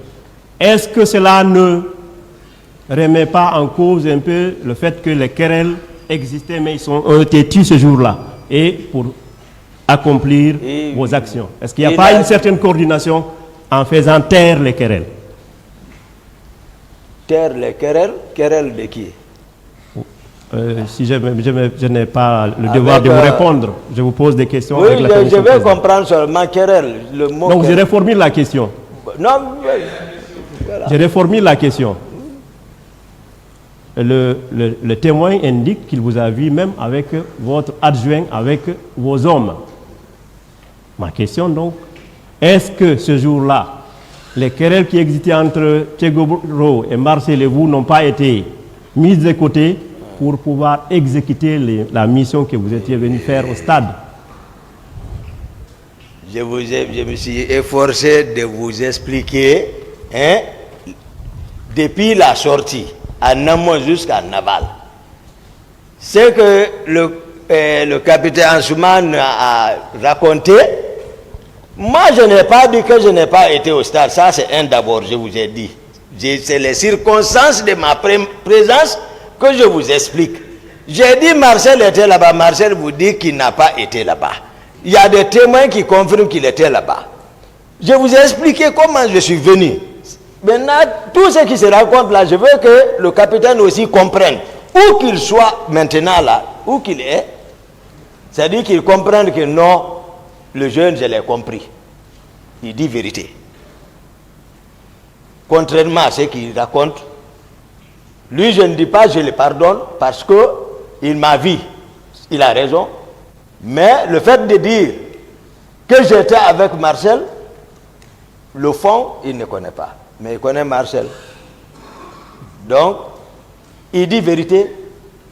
Est-ce que cela ne remet pas en cause un peu le fait que les querelles existaient, mais ont été tués ce jour-là, et pour accomplir vos actions? Est-ce qu'il n'y a pas une certaine coordination en faisant taire les querelles? Taire les querelles? Querelles de qui? Si je n'ai pas le devoir de vous répondre, je vous pose des questions. Oui, avec la je vais comprendre seulement querelle. Le mot donc, querelle. je reformule la question. Non, voilà. Je reformule la question. Le témoin indique qu'il vous a vu même avec votre adjoint, avec vos hommes. Ma question donc, est-ce que ce jour-là, les querelles qui existaient entre Tchegoro et Marcel et vous n'ont pas été mises de côté pour pouvoir exécuter la mission que vous étiez venu faire au stade? Je me suis efforcé de vous expliquer, hein, depuis la sortie, en amont jusqu'à Naval. Ce que le capitaine Ansouman a raconté, moi je n'ai pas dit que je n'ai pas été au stade. Ça c'est un d'abord, je vous ai dit. C'est les circonstances de ma présence que je vous explique. J'ai dit Marcel était là-bas. Marcel vous dit qu'il n'a pas été là-bas. Il y a des témoins qui confirment qu'il était là-bas. Je vous ai expliqué comment je suis venu. Maintenant, tout ce qui se raconte là, je veux que le capitaine aussi comprenne. Où qu'il soit maintenant là, où qu'il est, c'est-à-dire qu'il comprenne que non, le jeune, je l'ai compris. Il dit vérité. contrairement à ce qu'il raconte. Lui, je ne dis pas je le pardonne parce qu'il m'a vu. Il a raison. Mais le fait de dire que j'étais avec Marcel, le fond, il ne connaît pas. Mais il connaît Marcel. Donc, il dit vérité.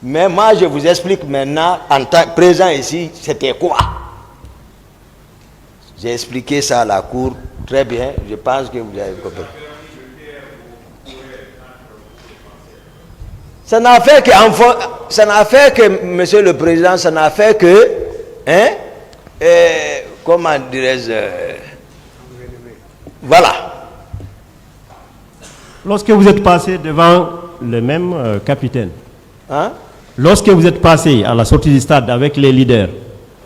Mais moi, je vous explique maintenant, en tant que présent ici, c'était quoi. J'ai expliqué ça à la cour très bien. Je pense que vous avez compris. Ça n'a fait que, monsieur le président, ça n'a fait que, comment dirais-je, voilà. Lorsque vous êtes passé devant le même capitaine, Hein? lorsque vous êtes passé à la sortie du stade avec les leaders,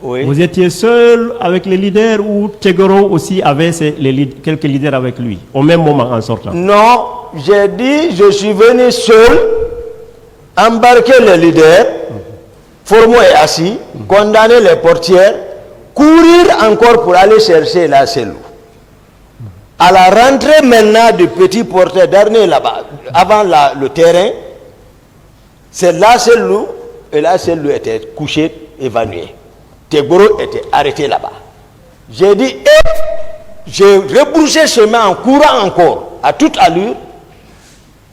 Oui. vous étiez seul avec les leaders ou Tchegoro aussi avait quelques leaders avec lui, au même moment en sortant? Non, j'ai dit, je suis venu seul, embarquer les leaders, Formo est assis, condamner les portières, courir encore pour aller chercher la cellule. À la rentrée maintenant du petit porteur dernier là-bas, avant le terrain, c'est la cellule, et la cellule était couchée, évanouie. Tchegoro était arrêté là-bas. J'ai dit, j'ai rebroussé chemin en courant encore, à toute allure,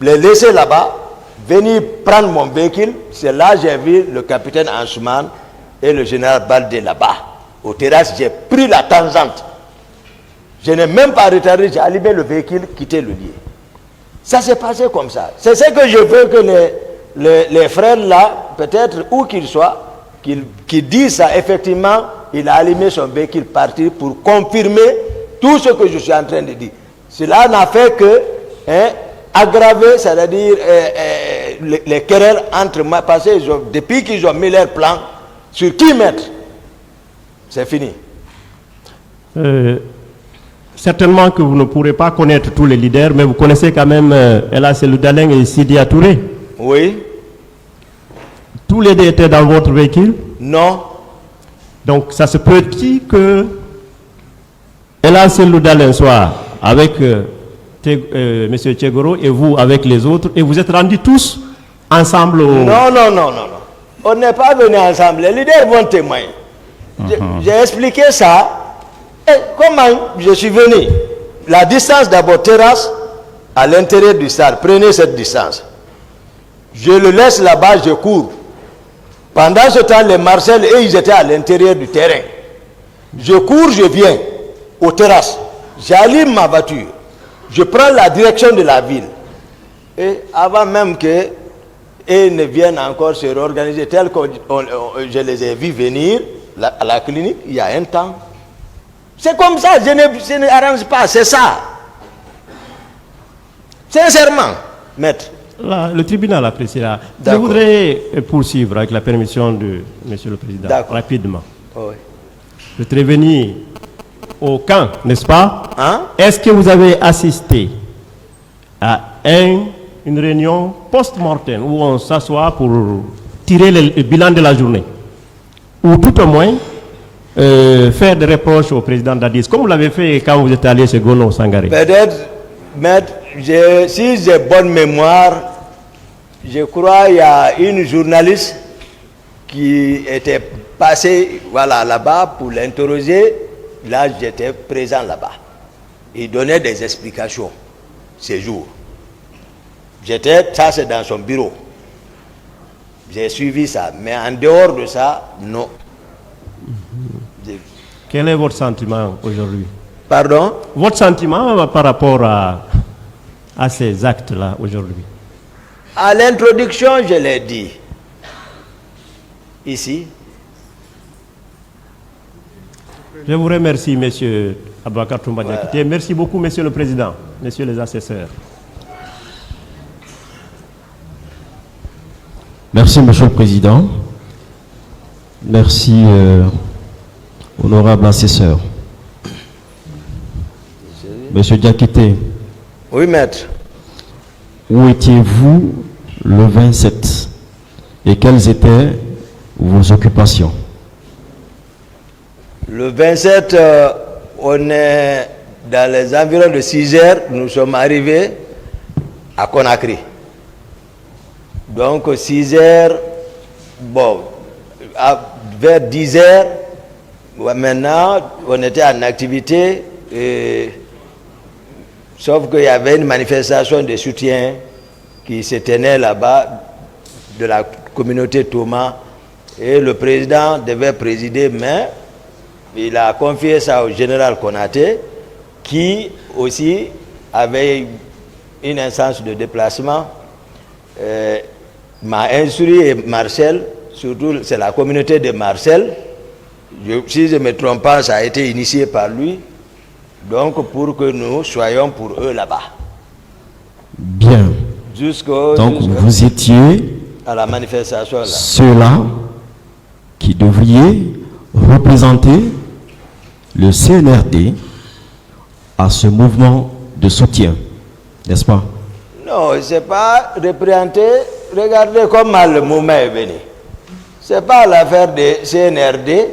les laisser là-bas, venir prendre mon véhicule. C'est là que j'ai vu le capitaine Ansouman et le général Baldé là-bas. Au terrasse, j'ai pris la tangente. Je n'ai même pas retardé, j'ai allumé le véhicule, quitté le lieu. Ça s'est passé comme ça. C'est ce que je veux que les frères là, peut-être où qu'ils soient, qu'ils disent ça. Effectivement, il a allumé son véhicule, parti pour confirmer tout ce que je suis en train de dire. Cela n'a fait que aggraver, c'est-à-dire les querelles entre moi, parce que depuis qu'ils ont mis leur plan, sur qui mettre, c'est fini. Certainement que vous ne pourrez pas connaître tous les leaders, mais vous connaissez quand même Ella Seloudaleng et Sidi Touré. Oui. Tous les deux étaient dans votre véhicule? Non. Donc ça se peut-il que Ella Seloudaleng soit avec M. Tchegoro et vous avec les autres, et vous êtes rendus tous ensemble au... Non. On n'est pas venus ensemble. Les leaders vont témoigner. J'ai expliqué ça. Et comment je suis venu? La distance d'abord terrasse à l'intérieur du stade. Prenez cette distance. Je le laisse là-bas, je cours. Pendant ce temps, les Marcel, et ils étaient à l'intérieur du terrain. Je cours, je viens aux terrasses. J'allume ma voiture. Je prends la direction de la ville. Et avant même qu'ils ne viennent encore se réorganiser, tel que je les ai vus venir à la clinique, il y a un temps. C'est comme ça, je ne arrange pas, c'est ça. Sincèrement, maître. Là, le tribunal appréciera. Je voudrais poursuivre avec la permission de Monsieur le Président, rapidement. Oui. Je voudrais venir au camp, n'est-ce pas? Hein? Est-ce que vous avez assisté à une réunion post-mortem où on s'assoit pour tirer le bilan de la journée? Ou tout au moins faire des reproches au président Dadis, comme vous l'avez fait quand vous êtes allé chez Gono Sangaré? Peut-être, maître, si j'ai bonne mémoire, je crois qu'il y a une journaliste qui était passée là-bas pour l'interroger. Là, j'étais présent là-bas. Il donnait des explications ces jours. Ça c'est dans son bureau. J'ai suivi ça. Mais en dehors de ça, non. Quel est votre sentiment aujourd'hui? Pardon? Votre sentiment par rapport à ces actes-là aujourd'hui? À l'introduction, je l'ai dit. Ici. Je vous remercie, Monsieur Aboubacar Toumba Diakité. Merci beaucoup, Monsieur le Président, Messieurs les assesseurs. Merci, Monsieur le Président. Merci, honorable assesseur. Monsieur Diakité. Oui, maître. Où étiez-vous le 27 et quelles étaient vos occupations? Le 27, on est dans les environs de 6 heures. Nous sommes arrivés à Conakry. Donc 6 heures, bon, vers 10 heures, maintenant on était en activité, sauf qu'il y avait une manifestation de soutien qui se tenait là-bas de la communauté Thomas, et le président devait présider, mais il a confié ça au général Konaté, qui aussi avait une instance de déplacement, m'a instruit, et Marcel, surtout c'est la communauté de Marcel, si je ne me trompe pas, ça a été initié par lui, donc pour que nous soyons pour eux là-bas. Bien. Donc vous étiez à la manifestation là. Ceux-là qui devriez représenter le CNRD à ce mouvement de soutien, n'est-ce pas? Non, c'est pas représenter. Regardez comment le mouvement est venu. C'est pas l'affaire de CNRD.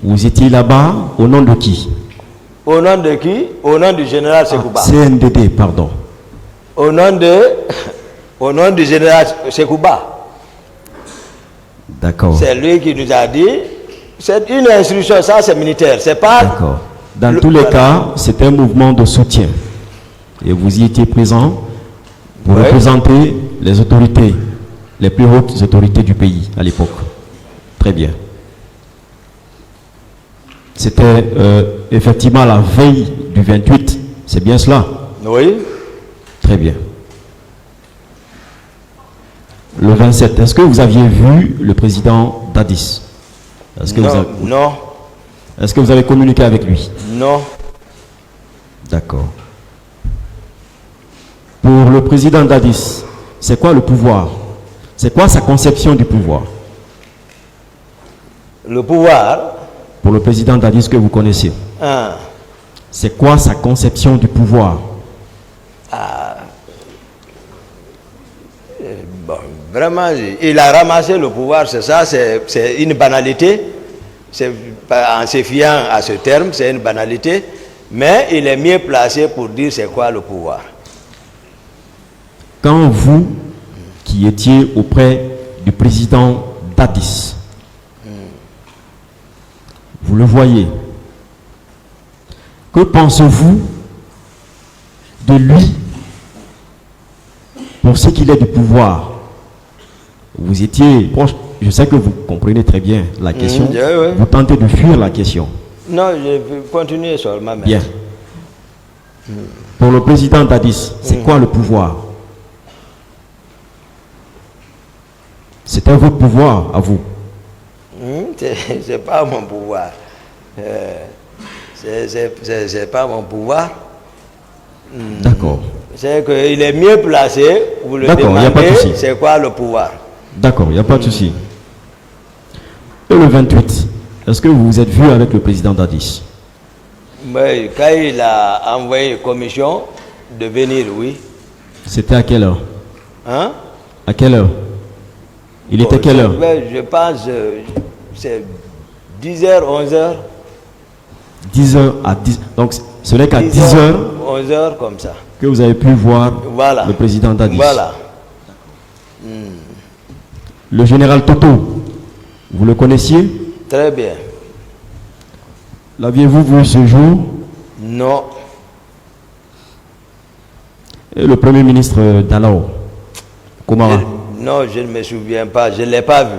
Vous étiez là-bas au nom de qui? Au nom de qui? Au nom du général Sekouba. CNDD, pardon. Au nom du général Sekouba. D'accord. C'est lui qui nous a dit, c'est une instruction, ça c'est militaire, c'est pas... D'accord. Dans tous les cas, c'est un mouvement de soutien. Et vous y étiez présent pour représenter les autorités, les plus hautes autorités du pays à l'époque. Très bien. C'était effectivement la veille du 28, c'est bien cela? Oui. Très bien. Le 27, est-ce que vous aviez vu le président Dadis? Non. Est-ce que vous avez communiqué avec lui? Non. D'accord. Pour le président Dadis, c'est quoi le pouvoir? C'est quoi sa conception du pouvoir? Le pouvoir? Pour le président Dadis que vous connaissez. C'est quoi sa conception du pouvoir? Bon, vraiment, il a ramassé le pouvoir, c'est ça, c'est une banalité. En se fiant à ce terme, c'est une banalité, mais il est mieux placé pour dire c'est quoi le pouvoir. Quand vous, qui étiez auprès du président Dadis, vous le voyez, que pensez-vous de lui pour ce qu'il est du pouvoir? Vous étiez proche, je sais que vous comprenez très bien la question, vous tentez de fuir la question. Non, je vais continuer seulement. Bien. Pour le président Dadis, c'est quoi le pouvoir? C'était votre pouvoir à vous? C'est pas mon pouvoir. C'est pas mon pouvoir. D'accord. C'est qu'il est mieux placé, vous le demandez, c'est quoi le pouvoir? D'accord, il n'y a pas de souci. Et le 28, est-ce que vous vous êtes vu avec le président Dadis? Mais quand il a envoyé une commission de venir, oui. C'était à quelle heure? Hein? À quelle heure? Il était quelle heure? Je pense c'est 10h, 11h. 10h à 10. Donc ce n'est qu'à 10h, 11h comme ça que vous avez pu voir le président Dadis. Voilà. Le général Toto, vous le connaissiez? Très bien. L'aviez-vous vu ce jour? Non. Et le premier ministre d'Alao, Komara? Non, je ne me souviens pas, je ne l'ai pas vu.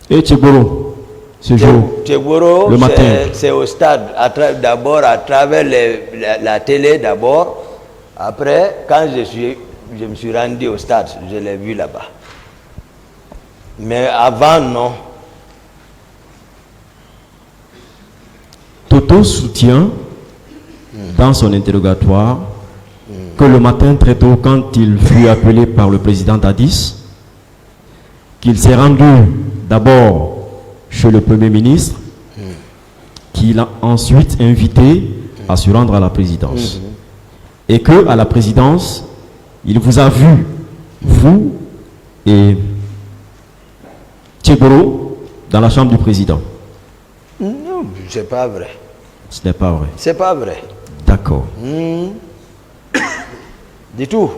Et Tchegoro, ce jour? Tchegoro, le matin. C'est au stade, d'abord à travers la télé d'abord. Après, quand je me suis rendu au stade, je l'ai vu là-bas. Mais avant, non. Toto soutient dans son interrogatoire que le matin très tôt, quand il fut appelé par le président Dadis, qu'il s'est rendu d'abord chez le Premier ministre, qu'il a ensuite invité à se rendre à la présidence. Et que à la présidence, il vous a vu, vous et Tchegoro, dans la chambre du président. Non, c'est pas vrai. Ce n'est pas vrai. C'est pas vrai. D'accord. Du tout.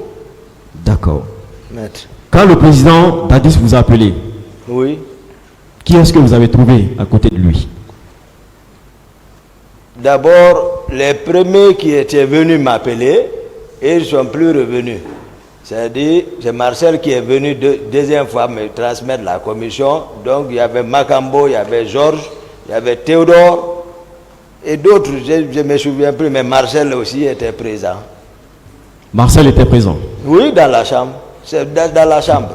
D'accord. Maître. Quand le président Dadis vous a appelé, Oui. qui est-ce que vous avez trouvé à côté de lui? D'abord, les premiers qui étaient venus m'appeler, et ils ne sont plus revenus. C'est-à-dire, c'est Marcel qui est venu deuxième fois me transmettre la commission. Donc, il y avait Macambo, il y avait Georges, il y avait Théodore, et d'autres, je ne me souviens plus, mais Marcel aussi était présent. Marcel était présent. Oui, dans la chambre. C'est dans la chambre.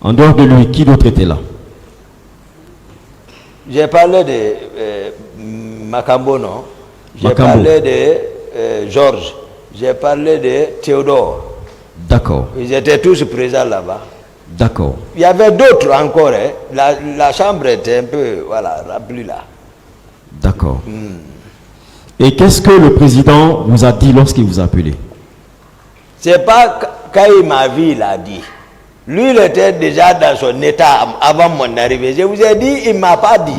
En dehors de lui, qui d'autre était là? J'ai parlé de Macambo, non? J'ai Macambo. parlé de Georges. J'ai parlé de Théodore. D'accord. Ils étaient tous présents là-bas. D'accord. Il y avait d'autres encore. Hein. La chambre était un peu remplie là. D'accord. Et qu'est-ce que le président vous a dit lorsqu'il vous a appelé? C'est pas quand il m'a vu, il a dit. Lui, il était déjà dans son état avant mon arrivée. Je vous ai dit, il ne m'a pas dit.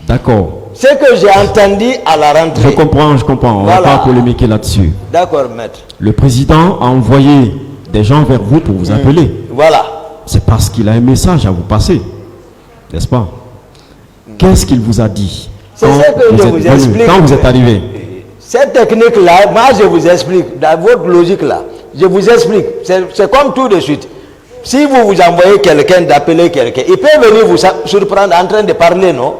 D'accord. Ce que j'ai entendu à la rentrée. Je comprends. On ne va pas polémiquer là-dessus. D'accord, maître. Le président a envoyé des gens vers vous pour vous appeler. Voilà. C'est parce qu'il a un message à vous passer. N'est-ce pas? Qu'est-ce qu'il vous a dit C'est ce que je vous explique. Quand vous êtes arrivé? Cette technique-là, moi je vous explique, dans votre logique-là, je vous explique. C'est comme tout de suite. Si vous envoyez quelqu'un d'appeler quelqu'un, il peut venir vous surprendre en train de parler, non?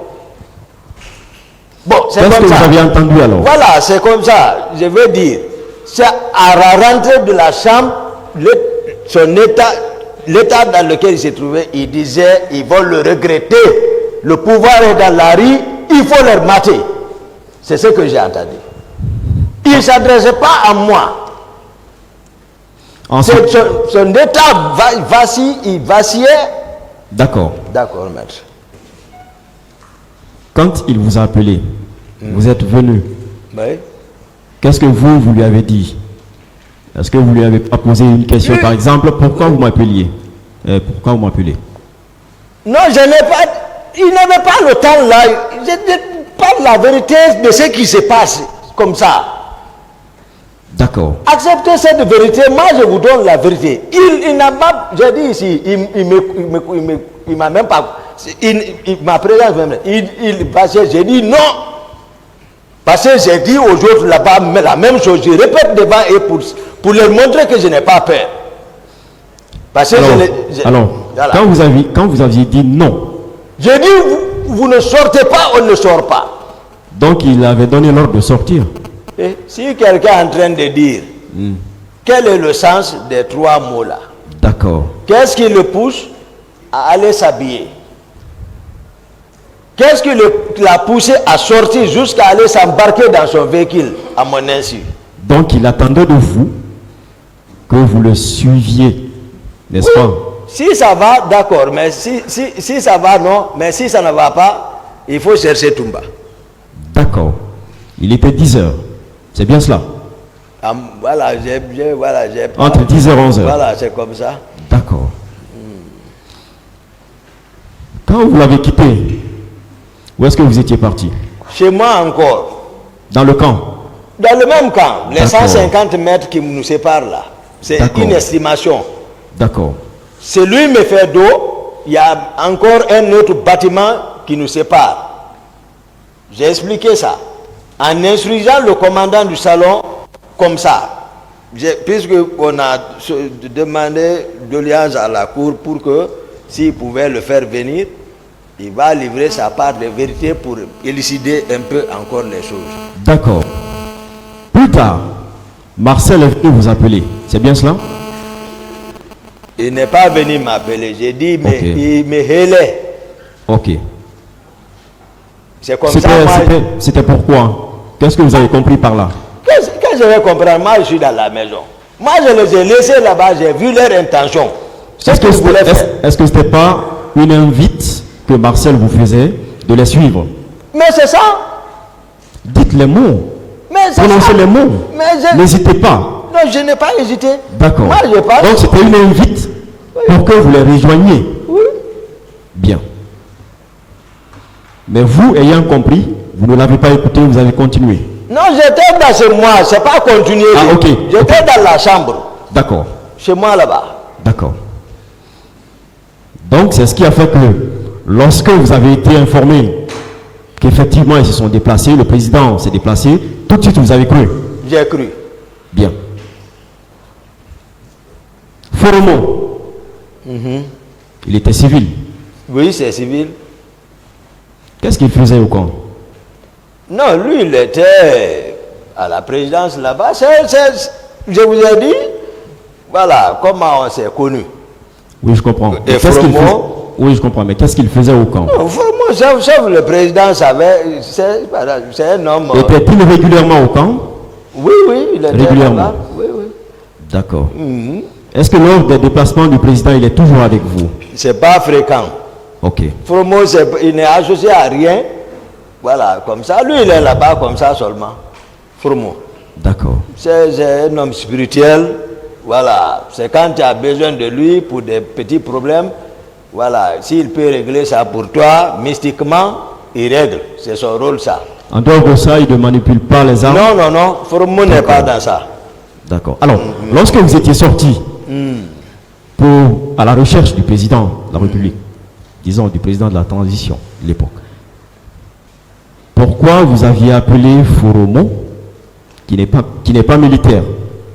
Bon, c'est comme ça. Qu'est-ce que vous avez entendu alors? Voilà, c'est comme ça. Je veux dire, c'est à la rentrée de la chambre, son état, l'état dans lequel il s'est trouvé, il disait, ils vont le regretter. Le pouvoir est dans la rue, il faut leur mater. C'est ce que j'ai entendu. Il ne s'adressait pas à moi. Ensuite, son état il vacillait. d'accord. D'accord, maître. Quand il vous a appelé, vous êtes venu. Oui. Qu'est-ce que vous lui avez dit? Est-ce que vous lui avez pas posé une question, par exemple, pourquoi vous m'appeliez? Pourquoi vous m'appelez? Non, je n'ai pas. Il n'avait pas le temps là. Je parle la vérité de ce qui se passe comme ça. D'accord. Acceptez cette vérité, moi je vous donne la vérité. Il n'a pas, j'ai dit ici, il m'a même pas, ma présence même, j'ai dit non. Parce que j'ai dit aux autres là-bas la même chose, je répète devant eux pour leur montrer que je n'ai pas peur. Parce que alors, voilà. quand vous aviez dit non, j'ai dit vous ne sortez pas, on ne sort pas. donc il avait donné l'ordre de sortir. Et si quelqu'un est en train de dire quel est le sens des trois mots là, D'accord. qu'est-ce qui le pousse à aller s'habiller? Qu'est-ce qui l'a poussé à sortir jusqu'à aller s'embarquer dans son véhicule à mon insu? Donc il attendait de vous que vous le suiviez, n'est-ce pas? Si ça va, d'accord, mais si ça va, non, mais si ça ne va pas, il faut chercher Toumba. D'accord. Il était 10 heures. C'est bien cela? Voilà, j'ai Entre 10h et 11h. Voilà, c'est comme ça. D'accord. Quand vous l'avez quitté, où est-ce que vous étiez parti? Chez moi encore. Dans le camp? Dans le même camp, les D'accord. 150 mètres qui nous séparent là. C'est D'accord. une estimation. D'accord. Celui me fait dos, il y a encore un autre bâtiment qui nous sépare. J'ai expliqué ça. En instruisant le commandant du salon comme ça. Puisque on a demandé d'audience à la cour pour que s'il pouvait le faire venir, il va livrer sa part de vérité pour élucider un peu encore les choses. D'accord. Plus tard, Marcel est venu vous appeler. C'est bien cela? Il n'est pas venu m'appeler. J'ai dit, mais Ok. il me hélait. Ok. C'est comme ça. C'était pourquoi? Qu'est-ce que vous avez compris par là? Quand je vais comprendre, moi je suis dans la maison. Moi je les ai laissés là-bas, j'ai vu leur intention. Est-ce que ce n'était pas une invite que Marcel vous faisait de les suivre? Mais c'est ça. Dites les mots. Mais c'est Prononcez ça. les mots. Mais N'hésitez pas. non, je n'ai pas hésité. D'accord. Moi je parle. Donc c'était une invite pour que vous les rejoigniez. Oui. Bien. Mais vous, ayant compris, vous ne l'avez pas écouté, vous avez continué. Non, j'étais dans ce mois, c'est pas continué. Ah, ok. J'étais dans la chambre. D'accord. chez moi là-bas. D'accord. Donc c'est ce qui a fait que lorsque vous avez été informé qu'effectivement ils se sont déplacés, le président s'est déplacé, tout de suite vous avez cru. J'ai cru. Bien. Foromo, il était civil. Oui, c'est civil. Qu'est-ce qu'il faisait au camp? Non, lui, il était à la présidence là-bas. Je vous ai dit, voilà comment on s'est connus. Oui, je comprends. Et Qu'est-ce qu'il Foromo? fait? Oui, je comprends. Mais qu'est-ce qu'il faisait au camp? Non, Foromo, chef, le président savait, c'est un homme. Était-il régulièrement au camp? Oui, il était Régulièrement. là-bas. Oui. D'accord. Est-ce que lors des déplacements du président, il est toujours avec vous? C'est pas fréquent. Ok. Foromo, il n'est associé à rien. Voilà, comme ça. Lui, il est là-bas comme ça seulement. Foromo. D'accord. C'est un homme spirituel. Voilà. C'est quand tu as besoin de lui pour des petits problèmes. Voilà. S'il peut régler ça pour toi, mystiquement, il règle. C'est son rôle, ça. En dehors de ça, il ne manipule pas les armes? Non. Foromo n'est pas dans ça. D'accord. Alors, lorsque vous étiez sorti à la recherche du président de la République, disons du président de la transition de l'époque, pourquoi vous aviez appelé Foromo, qui n'est pas militaire,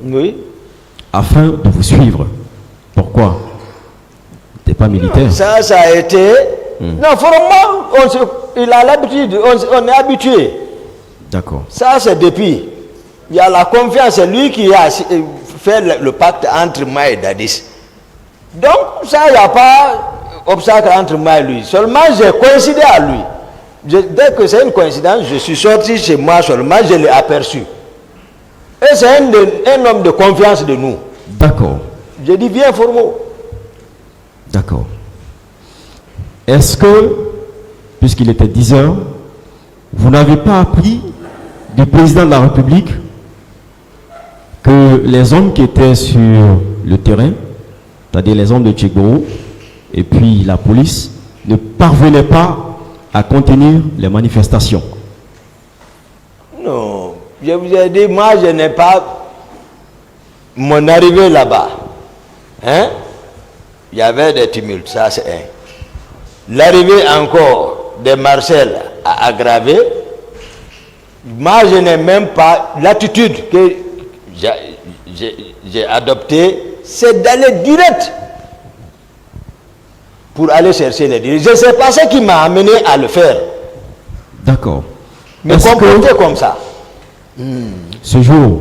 Oui. afin de vous suivre? Pourquoi? Il n'était pas militaire. Ça a été... Non, Foromo, il a l'habitude, on est habitué. D'accord. Ça, c'est depuis. Il y a la confiance, c'est lui qui a fait le pacte entre moi et Dadis. Donc, ça, il n'y a pas obstacle entre moi et lui. Seulement, j'ai coïncidé à lui. Dès que c'est une coïncidence, je suis sorti chez moi seulement, je l'ai aperçu. Et c'est un homme de confiance de nous. D'accord. J'ai dit, viens, Foromo. D'accord. Est-ce que, puisqu'il était 10 heures, vous n'avez pas appris du président de la République que les hommes qui étaient sur le terrain, c'est-à-dire les hommes de Tchegboro et puis la police, ne parvenaient pas à contenir les manifestations? Non, je vous ai dit, moi je n'ai pas mon arrivée là-bas. Hein? Il y avait des tumultes, ça c'est un. L'arrivée encore de Marcel a aggravé. Moi je n'ai même pas l'attitude que j'ai adoptée, c'est d'aller direct pour aller chercher les dirigeants. Je ne sais pas ce qui m'a amené à le faire. D'accord. Me comporter comme ça. Ce jour,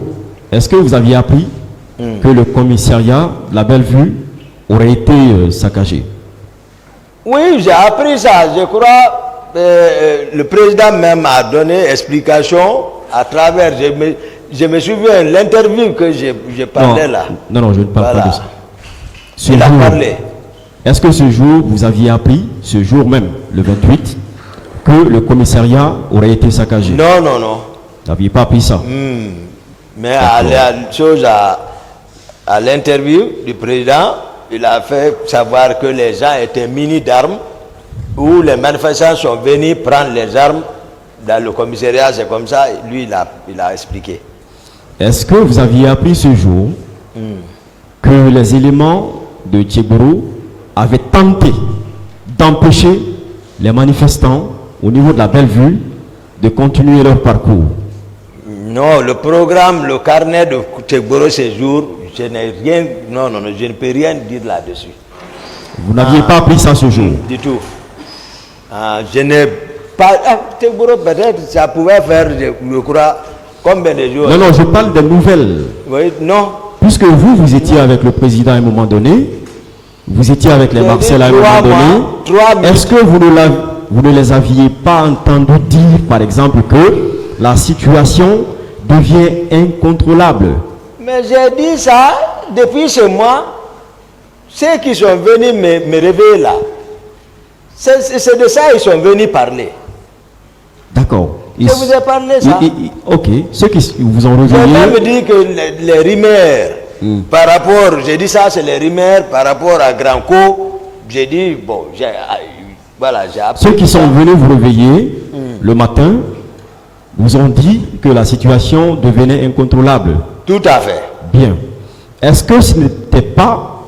est-ce que vous aviez appris que le commissariat de la Bellevue aurait été saccagé? Oui, j'ai appris ça. Je crois le président même a donné explication à travers. Je me souviens de l'interview que j'ai parlé là. Non, je ne parle pas de ça. Il a parlé. Est-ce que ce jour, vous aviez appris, ce jour même, le 28, que le commissariat aurait été saccagé? Non. Vous n'aviez pas appris ça? Mais à l'interview du président, il a fait savoir que les gens étaient munis d'armes, où les manifestants sont venus prendre les armes dans le commissariat. C'est comme ça, lui, il a expliqué. Est-ce que vous aviez appris ce jour que les éléments de Tchegboro avaient tenté d'empêcher les manifestants au niveau de la Bellevue de continuer leur parcours? Non, le programme, le carnet de Tchegboro ce jour, je n'ai rien, non, je ne peux rien dire là-dessus. Vous n'aviez pas appris ça ce jour? Du tout. Je n'ai pas... Tchegboro, peut-être, ça pouvait faire, je crois, combien de jours? Non, je parle des nouvelles. Oui, non. Puisque vous étiez avec le président à un moment donné, vous étiez avec les Marcel à un moment donné, est-ce que vous ne les aviez pas entendus dire, par exemple, que la situation devient incontrôlable? Mais j'ai dit ça depuis chez moi. Ceux qui sont venus me réveiller là, c'est de ça qu'ils sont venus parler. D'accord. Je vous ai parlé ça. Ok. Ceux qui vous ont réveillé... J'ai même dit que les rumeurs, par rapport, j'ai dit ça, c'est les rumeurs par rapport à Granco. J'ai dit, bon, voilà, j'ai appris. Ceux qui sont venus vous réveiller le matin vous ont dit que la situation devenait incontrôlable. Tout à fait. Bien. est-ce que ce n'était pas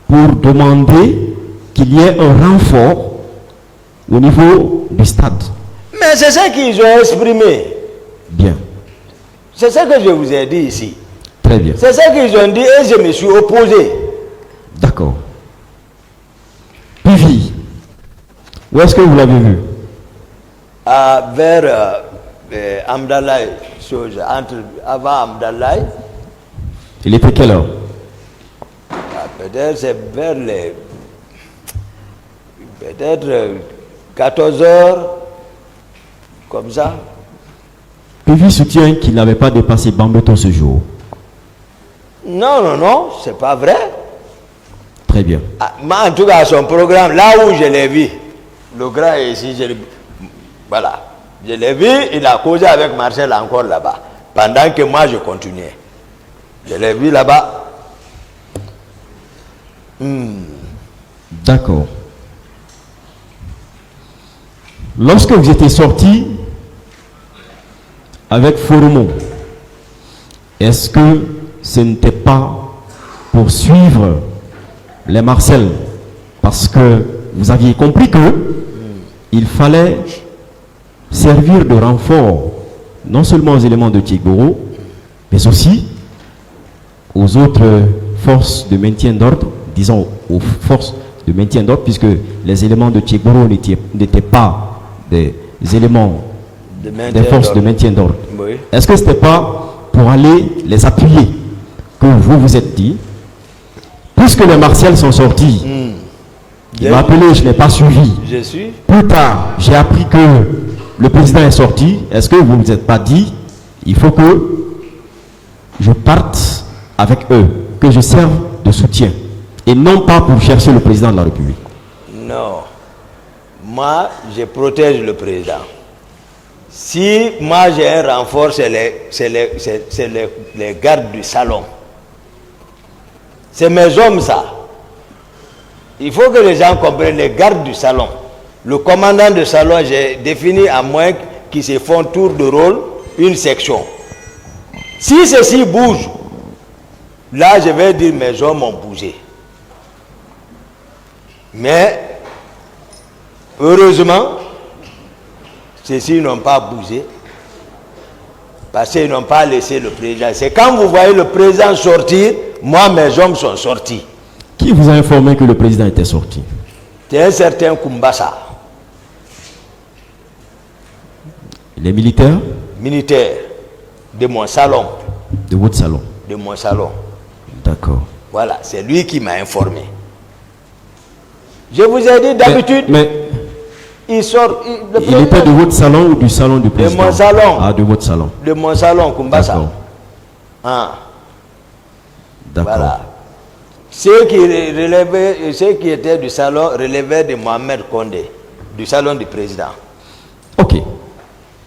pour demander qu'il y ait un renfort au niveau du stade? Mais c'est ça qu'ils ont exprimé. Bien, C'est ça que je vous ai dit ici. très bien. C'est ça qu'ils ont dit et je me suis opposé. D'accord. Pivi, où est-ce que vous l'avez vu? Vers Amdallah, avant Amdallah, Il était quelle heure? peut-être c'est vers les... Peut-être 14 heures, comme ça. Pivi soutient qu'il n'avait pas dépassé Bambeto ce jour. Non, non, non, c'est pas vrai. Très bien. Ah, mais en tout cas, son programme, là où je l'ai vu, le grand est ici, voilà. Je l'ai vu, il a causé avec Marcel encore là-bas, pendant que moi je continuais. Je l'ai vu là-bas. D'accord. Lorsque vous étiez sorti avec Foromo, est-ce que ce n'était pas pour suivre les Marcel parce que vous aviez compris que il fallait servir de renfort non seulement aux éléments de Tchegboro, mais aussi aux autres forces de maintien d'ordre, disons aux forces de maintien d'ordre, puisque les éléments de Tchegboro n'étaient pas des éléments des forces de maintien d'ordre. Oui. Est-ce que ce n'était pas pour aller les appuyer que vous vous êtes dit, puisque les Martials sont sortis, il m'a appelé, je n'ai pas suivi. Je suis. Plus tard, j'ai appris que le président est sorti. Est-ce que vous ne vous êtes pas dit, il faut que je parte avec eux, que je serve de soutien, et non pas pour chercher le président de la République? Non. Moi, je protège le président. Si moi j'ai un renfort, c'est les gardes du salon. C'est mes hommes, ça. Il faut que les gens comprennent, les gardes du salon. Le commandant de salon, j'ai défini à moins qu'ils se font tour de rôle une section. Si ceci bouge, là je vais dire mes hommes ont bougé. Mais heureusement, ceux-ci n'ont pas bougé parce qu'ils n'ont pas laissé le président. C'est quand vous voyez le président sortir, moi mes hommes sont sortis. Qui vous a informé que le président était sorti? C'est un certain Kumbasa, Les militaires militaire de mon salon. de votre salon. De mon salon. D'accord. Voilà, c'est lui qui m'a informé. Je vous ai dit d'habitude, Mais il sort. il était de votre salon ou du salon du président? mon salon. Ah, de votre salon. De mon salon, Kumbasa. D'accord. Ah, D'accord. voilà. Ceux qui étaient du salon relevaient de Mohamed Condé, du salon du président. Ok.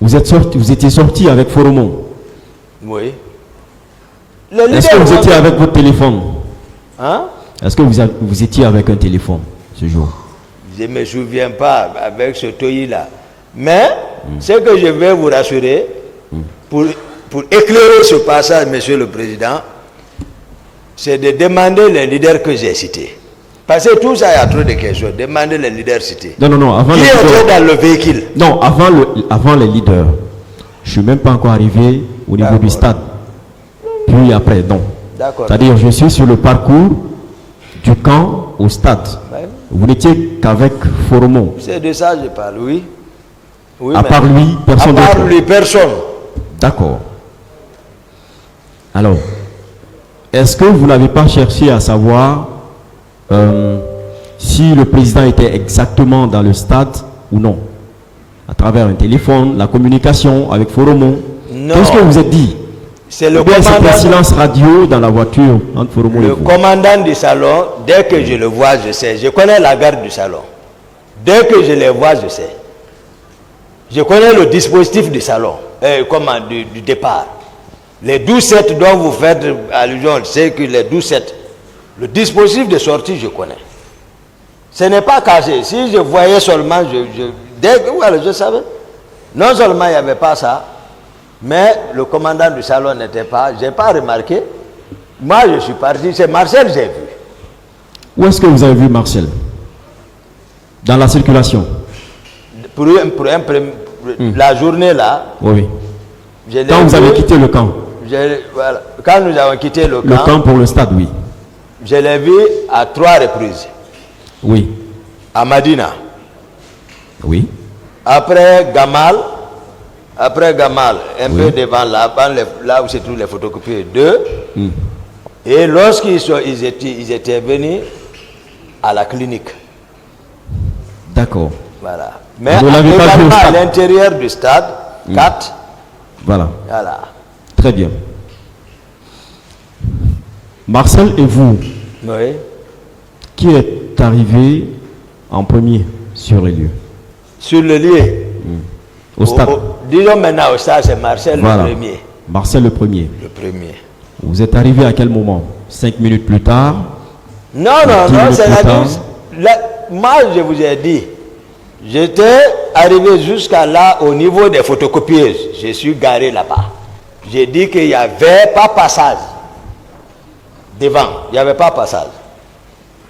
Vous étiez sorti avec Foromo. Oui. Est-ce que vous étiez avec votre téléphone? Hein? Est-ce que vous étiez avec un téléphone ce jour? Je ne me souviens pas avec ce toyi-là. Mais, ce que je vais vous rassurer, pour éclairer ce passage, monsieur le président, c'est de demander les leaders que j'ai cités. Parce que tout ça, il y a trop de questions. Demandez les leaders cités. Non, avant Qui les était leaders. dans le véhicule? Non, avant les leaders. Je ne suis même pas encore arrivé au niveau du stade. Puis après, non. D'accord. C'est-à-dire, je suis sur le parcours du camp au stade. Ouais. Vous n'étiez qu'avec Foromo. C'est de ça que je parle, oui. Oui, À mais- part lui, personne À part d'autre. lui, personne. D'accord. Alors, est-ce que vous n'avez pas cherché à savoir si le président était exactement dans le stade ou non? À travers un téléphone, la communication avec Foromo. Non. Qu'est-ce que vous êtes dit? C'est le Ou bien c'était commandant. silence radio dans la voiture entre Foromo et Le vous? commandant du salon, dès que je le vois, je sais. Je connais la garde du salon. Dès que je les vois, je sais. Je connais le dispositif du salon, du départ. Les 12-7 dont vous faites allusion, c'est que les 12-7, le dispositif de sortie, je connais. Ce n'est pas caché. Si je voyais seulement, dès que voilà, je savais. Non seulement il n'y avait pas ça, mais le commandant du salon n'était pas, je n'ai pas remarqué. Moi, je suis parti, c'est Marcel, j'ai vu. Où est-ce que vous avez vu Marcel? Dans la circulation? La journée là. Oui. Quand vous avez quitté le camp? Voilà. Quand nous avons quitté le camp pour le stade, oui. Je l'ai vu à 3 reprises. Oui. À Madina. Oui. Après Gamal, un peu devant là où se trouvent les photocopies, 2. Et lorsqu'ils étaient venus à la clinique. D'accord. Voilà. Mais également à l'intérieur du stade, 4. Voilà. Voilà. Très bien. Marcel et vous, oui. Qui est arrivé en premier sur les lieux? Sur le lieu. Au stade. Disons maintenant au stade, c'est Marcel le premier. Marcel le premier. Le premier. Vous êtes arrivé à quel moment? 5 minutes plus tard? Non, moi je vous ai dit, j'étais arrivé jusqu'à là au niveau des photocopieuses. Je suis garé là-bas. J'ai dit qu'il n'y avait pas passage. Devant, il n'y avait pas passage.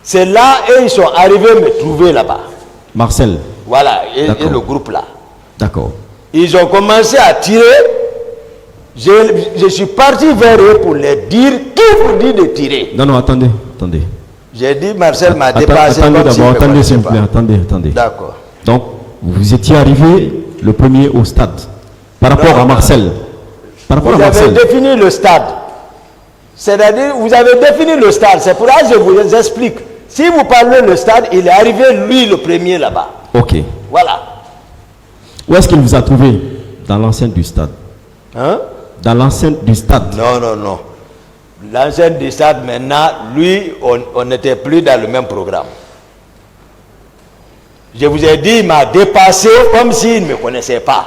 C'est là et ils sont arrivés me trouver là-bas. Marcel. Voilà, et le groupe là. D'accord. Ils ont commencé à tirer. Je suis parti vers eux pour leur dire, qui vous dit de tirer? Non, attendez. J'ai dit, Marcel m'a dépassé. Attendez s'il vous plaît, attendez. D'accord. Donc, vous étiez arrivé le premier au stade. Par rapport à Marcel. Vous avez défini le stade. C'est-à-dire, vous avez défini le stade. C'est pour ça que je vous explique. Si vous parlez le stade, il est arrivé, lui, le premier là-bas. Ok. Voilà. Où est-ce qu'il vous a trouvé? Dans l'enceinte du stade. Hein? Dans l'enceinte du stade. Non. L'enceinte du stade, maintenant, lui, on n'était plus dans le même programme. Je vous ai dit, il m'a dépassé comme s'il ne me connaissait pas.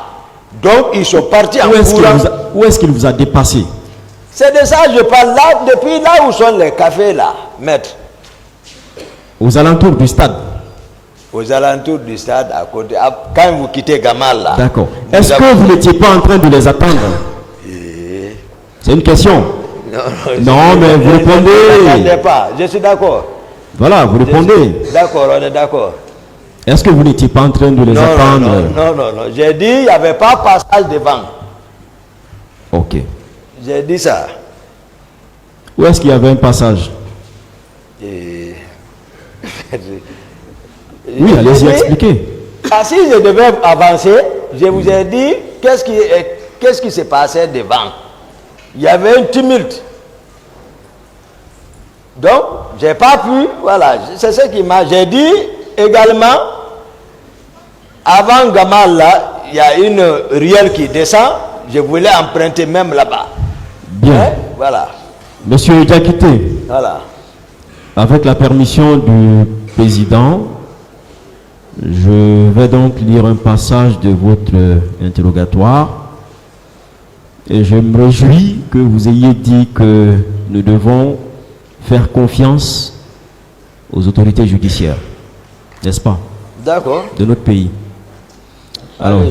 Donc, ils sont partis en courant. Où est-ce qu'il vous a dépassé? C'est de ça que je parle là, depuis là où sont les cafés là, maître. Aux alentours du stade. Aux alentours du stade, à côté. Quand vous quittez Gamal là. D'accord. Est-ce que vous n'étiez pas en train de les attendre? C'est une question. Non, mais vous répondez. Je pas, je suis d'accord. Voilà, vous répondez. D'accord, on est d'accord. Est-ce que vous n'étiez pas en train de les attendre? Non. J'ai dit, il n'y avait pas passage devant. Ok. J'ai dit ça. Où est-ce qu'il y avait un passage? Oui, allez-y expliquer. Si je devais avancer, je vous ai dit, qu'est-ce qui se passait devant? Il y avait un tumulte. Donc, j'ai pas pu, voilà, c'est ce qui m'a... J'ai dit également, avant Gamal là, il y a une ruelle qui descend, je voulais emprunter même là-bas. Bien. Voilà. Monsieur Diakité. Voilà. Avec la permission du président, je vais donc lire un passage de votre interrogatoire. Et je me réjouis que vous ayez dit que nous devons faire confiance aux autorités judiciaires, n'est-ce pas? D'accord. De notre pays. Alors,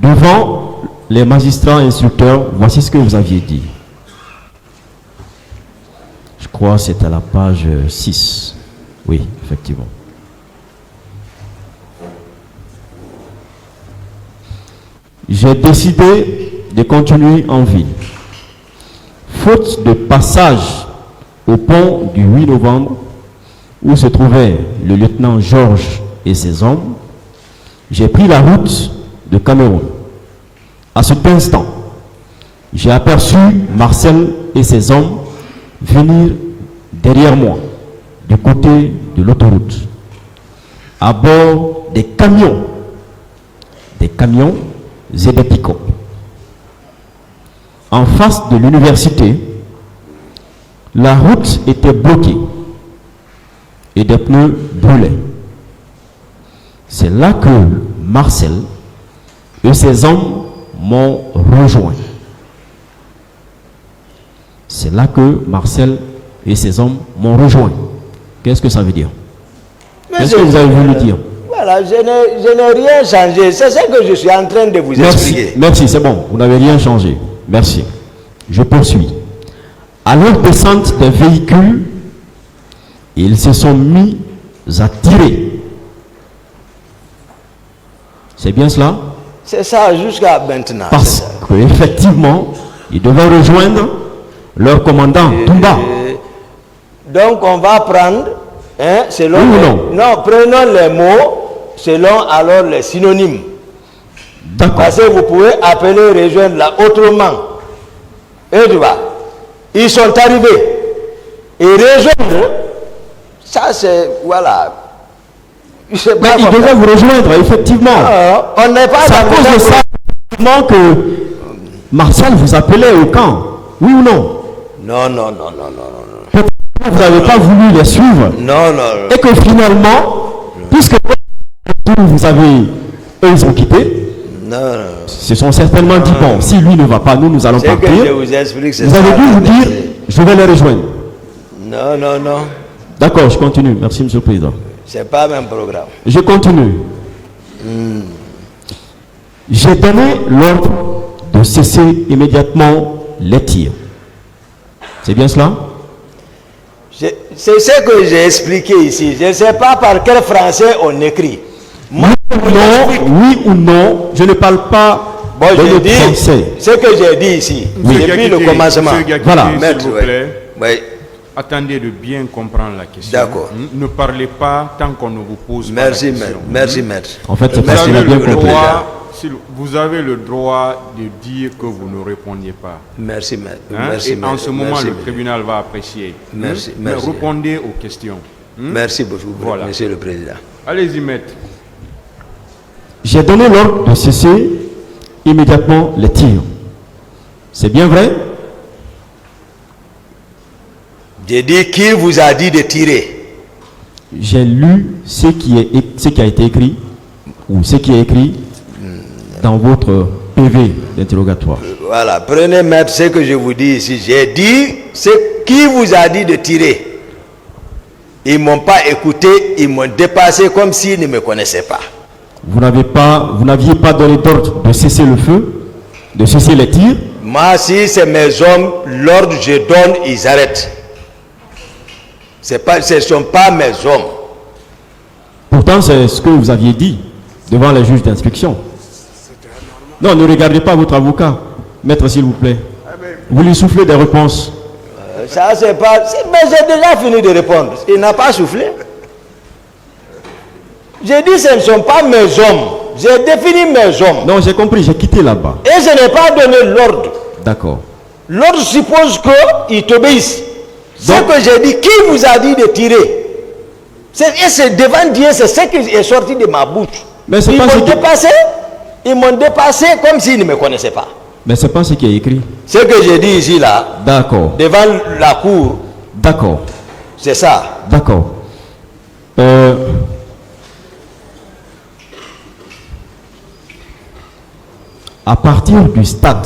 devant les magistrats instructeurs, voici ce que vous aviez dit. Je crois que c'est à la page 6. Oui, effectivement. J'ai décidé de continuer en ville. Faute de passage au pont du 8 novembre, où se trouvait le lieutenant Georges et ses hommes, j'ai pris la route de Cameroun. À cet instant, j'ai aperçu Marcel et ses hommes venir derrière moi, du côté de l'autoroute, à bord des camions et des pick-up. En face de l'université, la route était bloquée et des pneus brûlaient. C'est là que Marcel et ses hommes m'ont rejoint. C'est là que Marcel et ses hommes m'ont rejoint. Qu'est-ce que ça veut dire? Qu'est-ce que vous avez voulu dire? Voilà, je n'ai rien changé. C'est ce que je suis en train de vous expliquer. Merci, c'est bon. Vous n'avez rien changé. Merci. Je poursuis. À leur descente des véhicules, ils se sont mis à tirer. C'est bien cela? C'est ça jusqu'à maintenant. Parce qu'effectivement, ils devaient rejoindre leur commandant, Toumba. Donc on va prendre, hein, selon Oui ou non? Non, prenons les mots selon alors les synonymes. D'accord. Parce que vous pouvez appeler rejoindre là autrement. Et tu vois, ils sont arrivés. Et rejoindre, ça c'est, voilà. Mais ils devaient vous rejoindre, effectivement. On n'est pas C'est à cause de ça effectivement, que Martial vous appelait au camp. Oui ou non? Non, non, non, non, non, non. Vous n'avez pas voulu les suivre. Non, non. Et que finalement, puisque vous avez, eux ils ont quitté, Non, non. se sont certainement dit, bon, si lui ne va pas, nous allons C'est que partir. je vous explique, c'est Vous ça. avez dû vous dire, je vais les rejoindre. Non, non, non. D'accord, je continue. Merci, Monsieur le Président. C'est pas même programme. Je continue. J'ai donné l'ordre de cesser immédiatement les tirs. C'est bien cela? C'est ce que j'ai expliqué ici. Je ne sais pas par quel français on écrit. Moi, Oui ou non, je ne parle pas bon, de j'ai notre dit français. ce que j'ai dit ici. Monsieur Depuis le Gakité, commencement. Monsieur Gakité, Voilà. s'il Maître, vous oui. plaît, Oui. attendez de bien comprendre la question. D'accord. Ne parlez pas tant qu'on ne vous pose Merci, pas la maître. question. Merci, maître. En fait, c'est Vous parce qu'il a avez, bien le compris. vous avez le droit de dire que vous ne répondiez pas. Merci, maître. Hein? Merci, Et en maître. ce moment, Merci, le maître. tribunal va apprécier. Merci, Mais merci. répondez aux questions. Merci beaucoup, Voilà. Monsieur le Président. Allez-y, maître. J'ai donné l'ordre de cesser immédiatement les tirs. C'est bien vrai? J'ai dit qui vous a dit de tirer. J'ai lu ce qui a été écrit, ou ce qui est écrit dans votre PV d'interrogatoire. Voilà, prenez maître ce que je vous dis ici. J'ai dit qui vous a dit de tirer. Ils ne m'ont pas écouté, ils m'ont dépassé comme s'ils ne me connaissaient pas. Vous n'aviez pas donné d'ordre de cesser le feu, de cesser les tirs. Moi, si c'est mes hommes, l'ordre je donne, ils arrêtent. Ce ne sont pas mes hommes. Pourtant, c'est ce que vous aviez dit devant les juges d'instruction. Non, ne regardez pas votre avocat. Maître, s'il vous plaît. Vous lui soufflez des réponses. Ça, c'est pas... Mais j'ai déjà fini de répondre. Il n'a pas soufflé. J'ai dit ce ne sont pas mes hommes. J'ai défini mes hommes. Non, j'ai compris, j'ai quitté là-bas. Et je n'ai pas donné l'ordre. D'accord. L'ordre suppose qu'ils t'obéissent. Ce Donc- que j'ai dit, qui vous a dit de tirer? Et c'est devant Dieu, c'est ce qui est sorti de ma bouche. Mais c'est Ils pas ce m'ont qui- dépassé. Ils m'ont dépassé comme s'ils ne me connaissaient pas. Mais c'est pas ce qui est écrit. Ce que j'ai dit ici, là, D'accord. devant la cour, D'accord. c'est ça. D'accord. À partir du stade,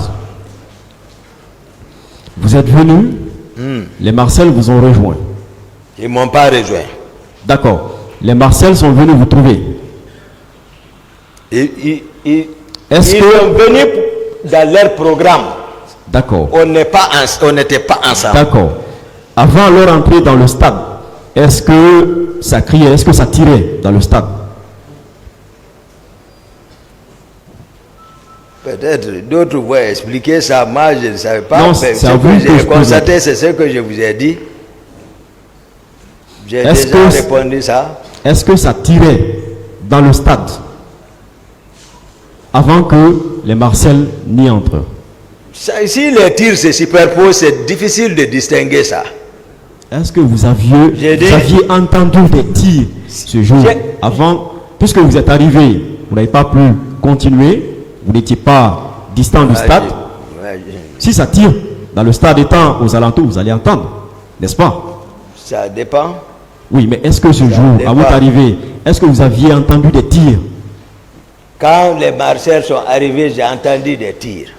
vous êtes venus, les Marcel vous ont rejoint. Ils ne m'ont pas rejoint. D'accord. Les Marcel sont venus vous trouver. Ils Est-ce sont que... venus dans leur programme. D'accord. On n'était pas ensemble. D'accord. Avant leur entrée dans le stade, est-ce que ça criait, est-ce que ça tirait dans le stade? Peut-être d'autres vont expliquer ça. Moi, je ne savais pas. Non, Mais c'est ce à vous que que je j'ai pose constaté, c'est ce que je vous ai dit. J'ai Est-ce déjà que- répondu ça. Est-ce que ça tirait dans le stade avant que les Marcel n'y entrent? Si les tirs se superposent, c'est difficile de distinguer ça. Est-ce que vous aviez entendu des tirs ce jour avant, puisque vous êtes arrivé, vous n'avez pas pu continuer, vous n'étiez pas distant du stade. Si ça tire dans le stade étant aux alentours, vous allez entendre, n'est-ce pas? Ça dépend. Oui, mais est-ce que ce jour, à votre arrivée, est-ce que vous aviez entendu des tirs? Quand les Marcel sont arrivés, j'ai entendu des tirs.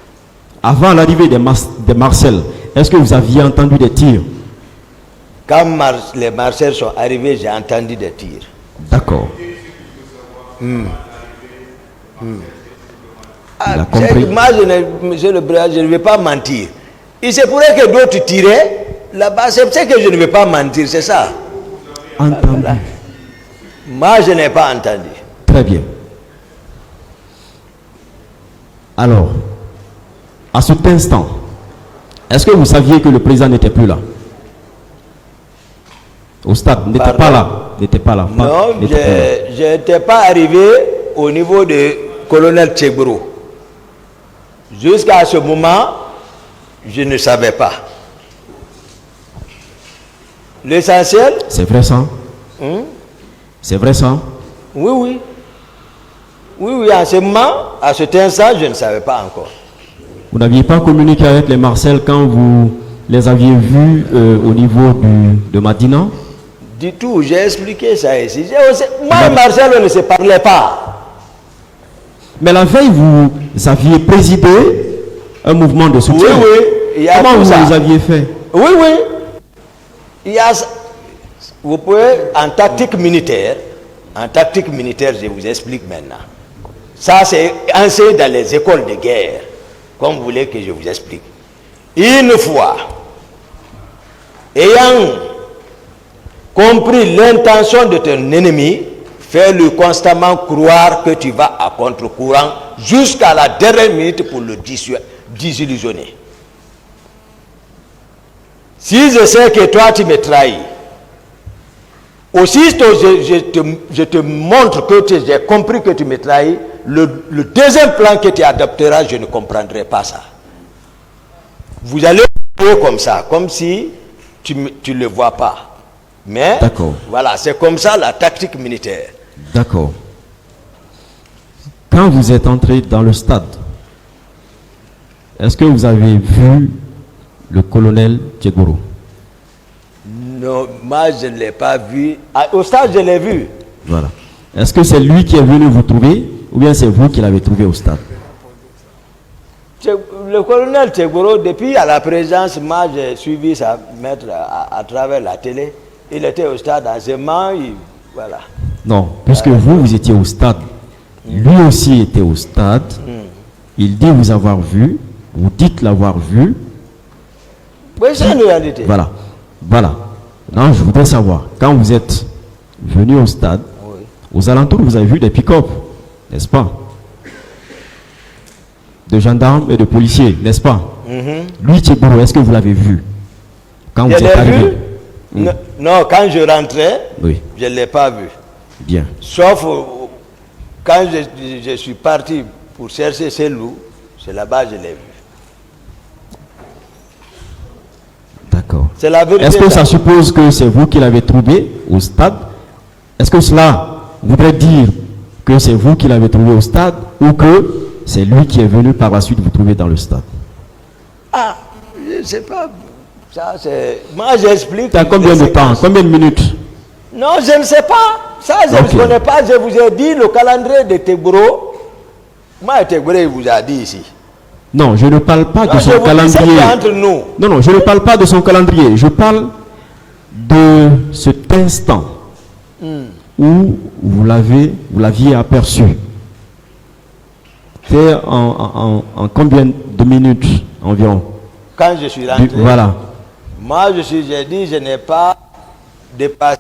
Avant l'arrivée des Marcel, est-ce que vous aviez entendu des tirs? Quand les Marcel sont arrivés, j'ai entendu des tirs. D'accord. Il a compris. Moi, monsieur le président, je ne vais pas mentir. Il se pourrait que d'autres tiraient là-bas, c'est ce que je ne veux pas mentir, c'est ça. Entendu. Moi, je n'ai pas entendu. Très bien. Alors, à cet instant, est-ce que vous saviez que le président n'était plus là? Au stade, n'était pas là. N'était pas là. Non, je n'étais pas arrivé au niveau de colonel Tchegboro. Jusqu'à ce moment, je ne savais pas. L'essentiel. C'est vrai ça? C'est vrai ça? Oui, oui. Oui, oui, en ce moment, à cet instant, je ne savais pas encore. Vous n'aviez pas communiqué avec les Marcel quand vous les aviez vus au niveau de Madina? Du tout, j'ai expliqué ça ici. Moi et Marcel, on ne se parlait pas. Mais la veille, vous aviez présidé un mouvement de soutien. Oui, oui. Il y a Comment tout vous ça. les aviez fait? Oui, oui. Il y a, vous pouvez, en tactique militaire, je vous explique maintenant. Ça, c'est enseigné dans les écoles de guerre, comme vous voulez que je vous explique. Une fois, ayant compris l'intention de ton ennemi, fais-lui constamment croire que tu vas à contre-courant jusqu'à la dernière minute pour le désillusionner. Si je sais que toi tu me trahis, aussitôt je te montre que j'ai compris que tu me trahis, le deuxième plan que tu adopteras, je ne comprendrai pas ça. Vous allez jouer comme ça, comme si tu ne le vois pas. Mais voilà, c'est comme ça la tactique militaire. D'accord. Quand vous êtes entré dans le stade, est-ce que vous avez vu le colonel Tchegboro? Non, moi je ne l'ai pas vu. Au stade, je l'ai vu. Voilà. Est-ce que c'est lui qui est venu vous trouver ou bien c'est vous qui l'avez trouvé au stade? Le colonel Tchegboro, depuis à la présence, moi j'ai suivi sa maître à travers la télé. Il était au stade en ce moment, voilà. Non, puisque vous étiez au stade, lui aussi était au stade. Il dit vous avoir vu, vous dites l'avoir vu. Oui, c'est une réalité. Voilà. Voilà. Non, je voudrais savoir, quand vous êtes venu au stade, aux alentours, vous avez vu des pick-up, n'est-ce pas? De gendarmes et de policiers, n'est-ce pas? Lui, Tchegboro, est-ce que vous l'avez vu quand vous êtes arrivé? Non, quand je rentrais, je ne l'ai pas vu. Bien. Sauf quand je suis parti pour chercher ces loups, c'est là-bas que je l'ai vu. D'accord. C'est la vérité. Est-ce que ça suppose que c'est vous qui l'avez trouvé au stade? Est-ce que cela voudrait dire que c'est vous qui l'avez trouvé au stade ou que c'est lui qui est venu par la suite vous trouver dans le stade? Ah, je ne sais pas. Ça, c'est... Moi, j'explique. T'as combien de temps? Combien de minutes? Non, je ne sais pas. Ça, je ne connais pas. Je vous ai dit le calendrier de Tchegboro. Moi, Tchegboro, il vous a dit ici. Non, je ne parle pas de son calendrier. Entre nous. Non, je ne parle pas de son calendrier. Je parle de cet instant où vous l'aviez aperçu. C'est en combien de minutes environ? Quand je suis rentré. Voilà. Moi, j'ai dit, je n'ai pas dépassé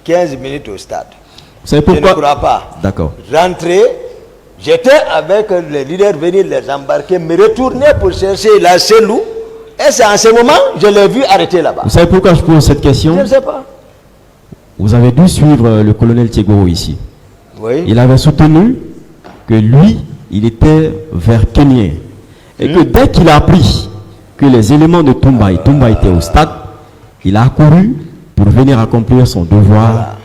15 minutes au stade. Vous savez pourquoi? Je ne crois pas. D'accord. Rentré, j'étais avec les leaders venir les embarquer, me retourner pour chercher la Cellou. Et c'est en ce moment, je l'ai vu arrêter là-bas. Vous savez pourquoi je pose cette question? Je ne sais pas. Vous avez dû suivre le colonel Tchegboro ici. Oui. Il avait soutenu que lui, il était vers Kenyan. Et que dès qu'il a appris que les éléments de Toumba étaient au stade, il a accouru pour venir accomplir son devoir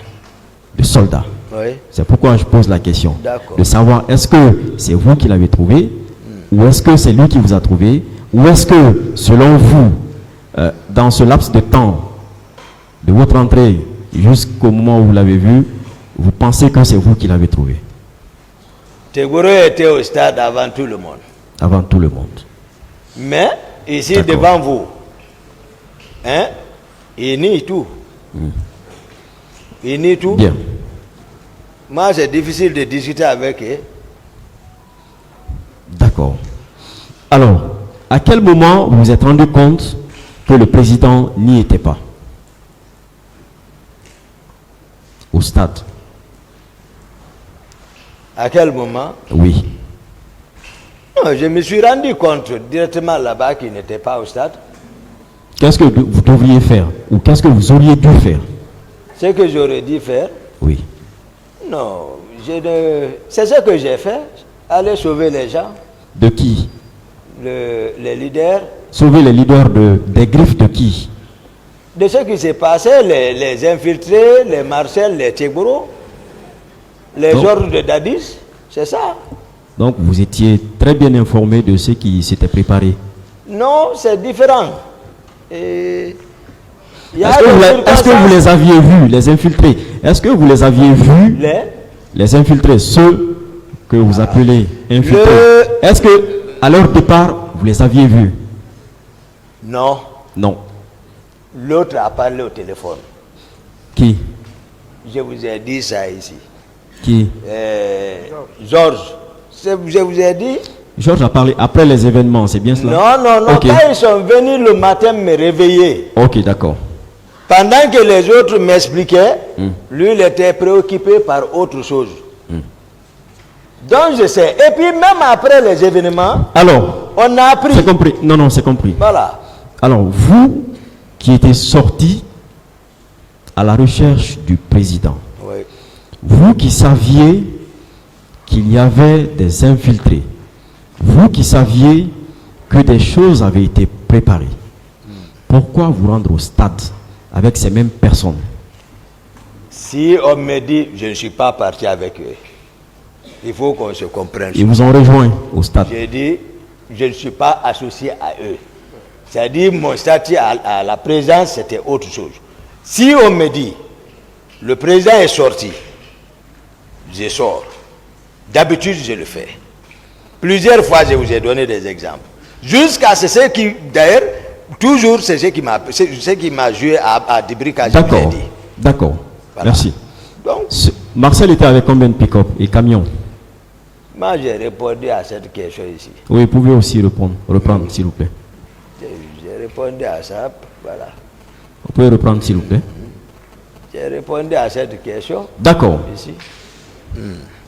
de soldat. Oui. C'est pourquoi je pose la question. De savoir, est-ce que c'est vous qui l'avez trouvé ou est-ce que c'est lui qui vous a trouvé ou est-ce que, selon vous, dans ce laps de temps de votre entrée jusqu'au moment où vous l'avez vu, vous pensez que c'est vous qui l'avez trouvé? Tchegboro était au stade avant tout le monde. Avant tout le monde. Mais, ici, devant vous, hein, il nie tout. Il nie tout. Bien. Moi, c'est difficile de discuter avec eux. D'accord. Alors, à quel moment vous vous êtes rendu compte que que le président n'y était pas au stade. À quel moment? Oui. Non, je me suis rendu compte directement là-bas qu'il n'était pas au stade. Qu'est-ce que vous devriez faire ou qu'est-ce que vous auriez dû faire? Ce que j'aurais dû faire? Oui. Non, c'est ce que j'ai fait. Aller sauver les gens. De qui? Les leaders. Sauver les leaders des griffes de qui? De ce qui s'est passé, les infiltrés, les Marcel, les Tchegboro, les ordres de Dadis, c'est ça. Donc vous étiez très bien informé de ce qui s'était préparé. Non, c'est différent. Est-ce que vous les aviez vus, les infiltrés? Est-ce que vous les aviez vus, les infiltrés, ceux que vous appelez infiltrés? Est-ce que à leur départ, vous les aviez vus? Non. Non. L'autre a parlé au téléphone. Qui? Je vous ai dit ça ici. Qui? Georges. Je vous ai dit. Georges a parlé après les événements, c'est bien cela? Non. Okay. Quand ils sont venus le matin me réveiller. Ok, d'accord. Pendant que les autres m'expliquaient, lui, il était préoccupé par autre chose. Donc je sais. Et puis même après les événements, alors, on a appris. C'est compris. Non, c'est compris. Voilà. Alors, vous qui étiez sorti à la recherche du président, oui. Vous qui saviez qu'il y avait des infiltrés, vous qui saviez que des choses avaient été préparées, pourquoi vous rendre au stade avec ces mêmes personnes? Si on me dit, je ne suis pas parti avec eux, il faut qu'on se comprenne. Ils vous ont rejoint au stade. J'ai dit, je ne suis pas associé à eux. C'est-à-dire, mon statut à la présence, c'était autre chose. Si on me dit, le président est sorti, je sors. D'habitude, je le fais. Plusieurs fois, je vous ai donné des exemples. Jusqu'à ce qui, d'ailleurs, toujours, c'est ce qui m'a joué à Dibri-Ka. D'accord, d'accord. Voilà. Merci. Donc, Marcel était avec combien de pick-up et camions? Moi, j'ai répondu à cette question ici. Oui, vous pouvez aussi reprendre, s'il vous plaît. J'ai répondu à ça, voilà. Vous pouvez reprendre, s'il vous plaît. J'ai répondu à cette question. D'accord. Ici.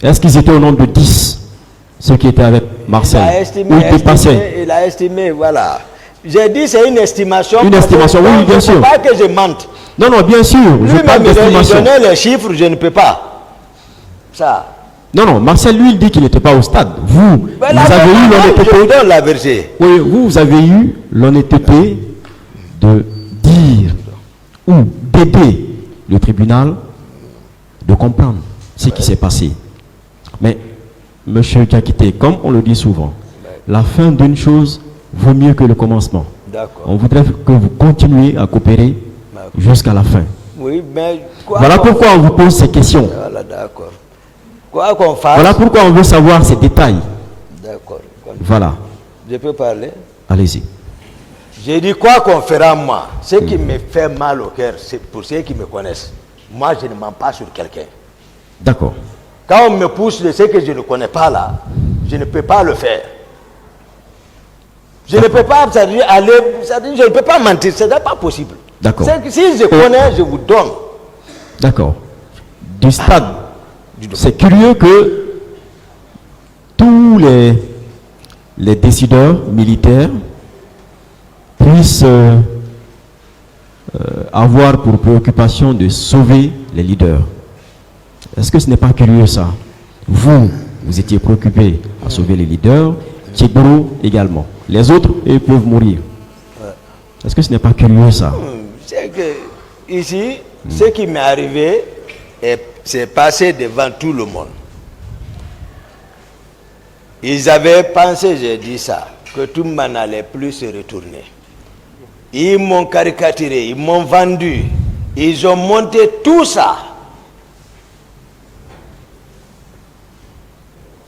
Est-ce qu'ils étaient au nombre de 10, ceux qui étaient avec Marcel? Il a estimé, voilà. J'ai dit c'est une estimation. Une estimation, oui, bien sûr. Il ne faut pas que je mente. Non, bien sûr. Lui-même, il donnait les chiffres, je ne peux pas. Ça. Non, Marcel, lui, il dit qu'il n'était pas au stade. Vous avez eu l'honnêteté. Je vous donne la vérité. Oui, vous avez eu l'honnêteté de dire ou d'aider le tribunal de comprendre ce qui s'est passé. Mais, monsieur Diakité, comme on le dit souvent, la fin d'une chose vaut mieux que le commencement. On voudrait que vous continuiez à coopérer jusqu'à la fin. Oui, mais voilà pourquoi on vous pose ces questions. Voilà, d'accord. Quoi qu'on fasse. Voilà pourquoi on veut savoir ces détails. D'accord. Voilà. Je peux parler? Allez-y. J'ai dit quoi qu'on fera moi. Ce qui me fait mal au cœur, c'est pour ceux qui me connaissent. Moi, je ne mens pas sur quelqu'un. D'accord. Quand on me pousse de ce que je ne connais pas là, je ne peux pas le faire. Je ne peux pas aller, je ne peux pas mentir, ce n'est pas possible. D'accord. Si je connais, je vous donne. D'accord. Du stade, c'est curieux que tous les décideurs militaires puissent avoir pour préoccupation de sauver les leaders. Est-ce que ce n'est pas curieux ça? Vous étiez préoccupé à sauver les leaders, Tchegboro également. Les autres, ils peuvent mourir. Est-ce que ce n'est pas curieux ça? C'est que ici, ce qui m'est arrivé, c'est passé devant tout le monde. Ils avaient pensé, j'ai dit ça, que tout le monde n'allait plus se retourner. Ils m'ont caricaturé, ils m'ont vendu, ils ont monté tout ça.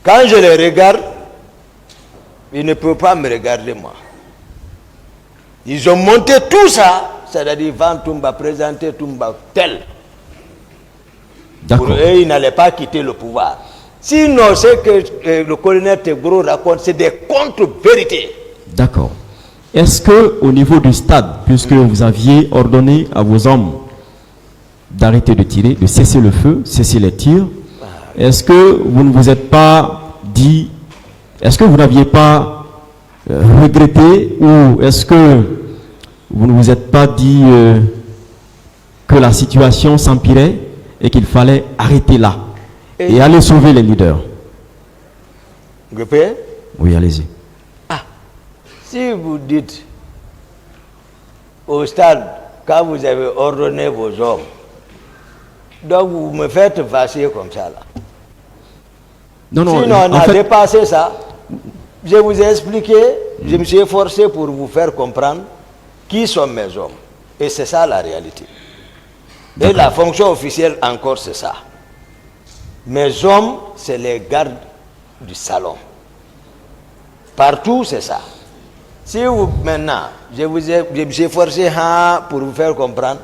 Quand je les regarde, ils ne peuvent pas me regarder moi. Ils ont monté tout ça, c'est-à-dire vendre Toumba, présenter Toumba tel. Pour eux, ils n'allaient pas quitter le pouvoir. Sinon, ce que le colonel Tchegboro raconte, c'est des contre-vérités. D'accord. Est-ce que au niveau du stade, puisque vous aviez ordonné à vos hommes d'arrêter de tirer, de cesser le feu, cesser les tirs, est-ce que vous ne vous êtes pas dit, est-ce que vous n'aviez pas regretté, ou est-ce que vous ne vous êtes pas dit que la situation s'empirait et qu'il fallait arrêter là et aller sauver les leaders? Je peux? Oui, allez-y. Si vous dites au stade, quand vous avez ordonné vos hommes, donc vous me faites passer comme ça là. Non, non, sinon on en a fait, dépassé ça. Je vous ai expliqué, je me suis efforcé pour vous faire comprendre qui sont mes hommes. Et c'est ça la réalité. Et la fonction officielle encore c'est ça. Mes hommes, c'est les gardes du salon. Partout c'est ça. Si vous, maintenant, je me suis efforcé pour vous faire comprendre,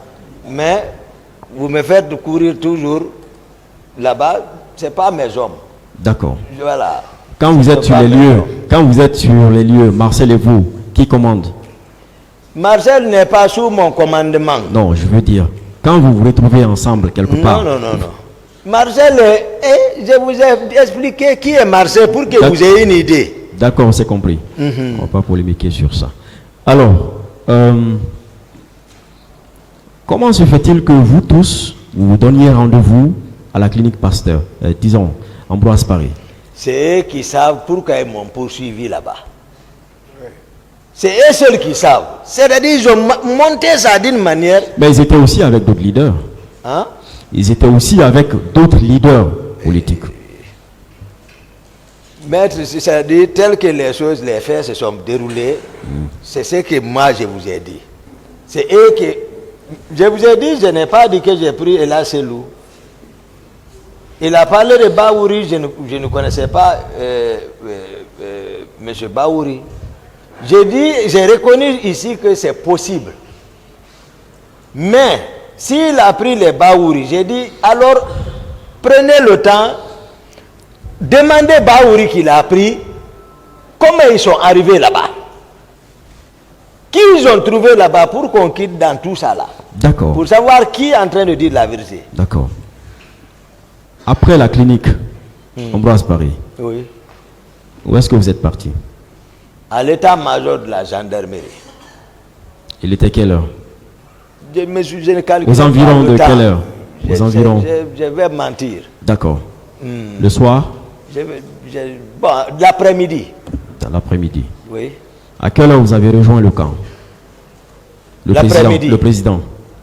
mais vous me faites courir toujours là-bas, ce n'est pas mes hommes. d'accord. Voilà. Quand vous êtes sur les lieux, Marcel et vous, qui commande? Marcel n'est pas sous mon commandement. Non, je veux dire, quand vous vous retrouvez ensemble quelque part. Non. Marcel je vous ai expliqué qui est Marcel pour que vous ayez une idée. D'accord, c'est compris. On ne va pas polémiquer sur ça. Alors, comment se fait-il que vous tous, vous vous donniez rendez-vous à la clinique Pasteur, disons, Ambroise Paré? C'est eux qui savent pourquoi ils m'ont poursuivi là-bas. C'est eux seuls qui savent. C'est-à-dire qu'ils ont monté ça d'une manière. Mais ils étaient aussi avec d'autres leaders. Hein? Ils étaient aussi avec d'autres leaders politiques. Maître, c'est-à-dire tel que les choses, les faits se sont déroulés, c'est ce que moi je vous ai dit. C'est eux qui... Je vous ai dit, je n'ai pas dit que j'ai pris Ella Selou. Il a parlé de Baouri, je ne connaissais pas M. Baouri. J'ai reconnu ici que c'est possible. Mais, s'il a pris les Baouri, j'ai dit, alors, prenez le temps, demandez Baouri qu'il a pris, comment ils sont arrivés là-bas. Qui ils ont trouvé là-bas pour qu'on quitte dans tout ça là. D'accord. Pour savoir qui est en train de dire la vérité. D'accord. Après la clinique, Ambroise Paré, Oui. où est-ce que vous êtes parti? À l'état-major de la gendarmerie. Il était quelle heure? Je ne calcule Aux pas environs le de temps. quelle heure? Aux environs. Je vais mentir. D'accord. Le soir? Bon, l'après-midi. Dans l'après-midi. Oui. À quelle heure vous avez rejoint le camp? L'après-midi. Le président.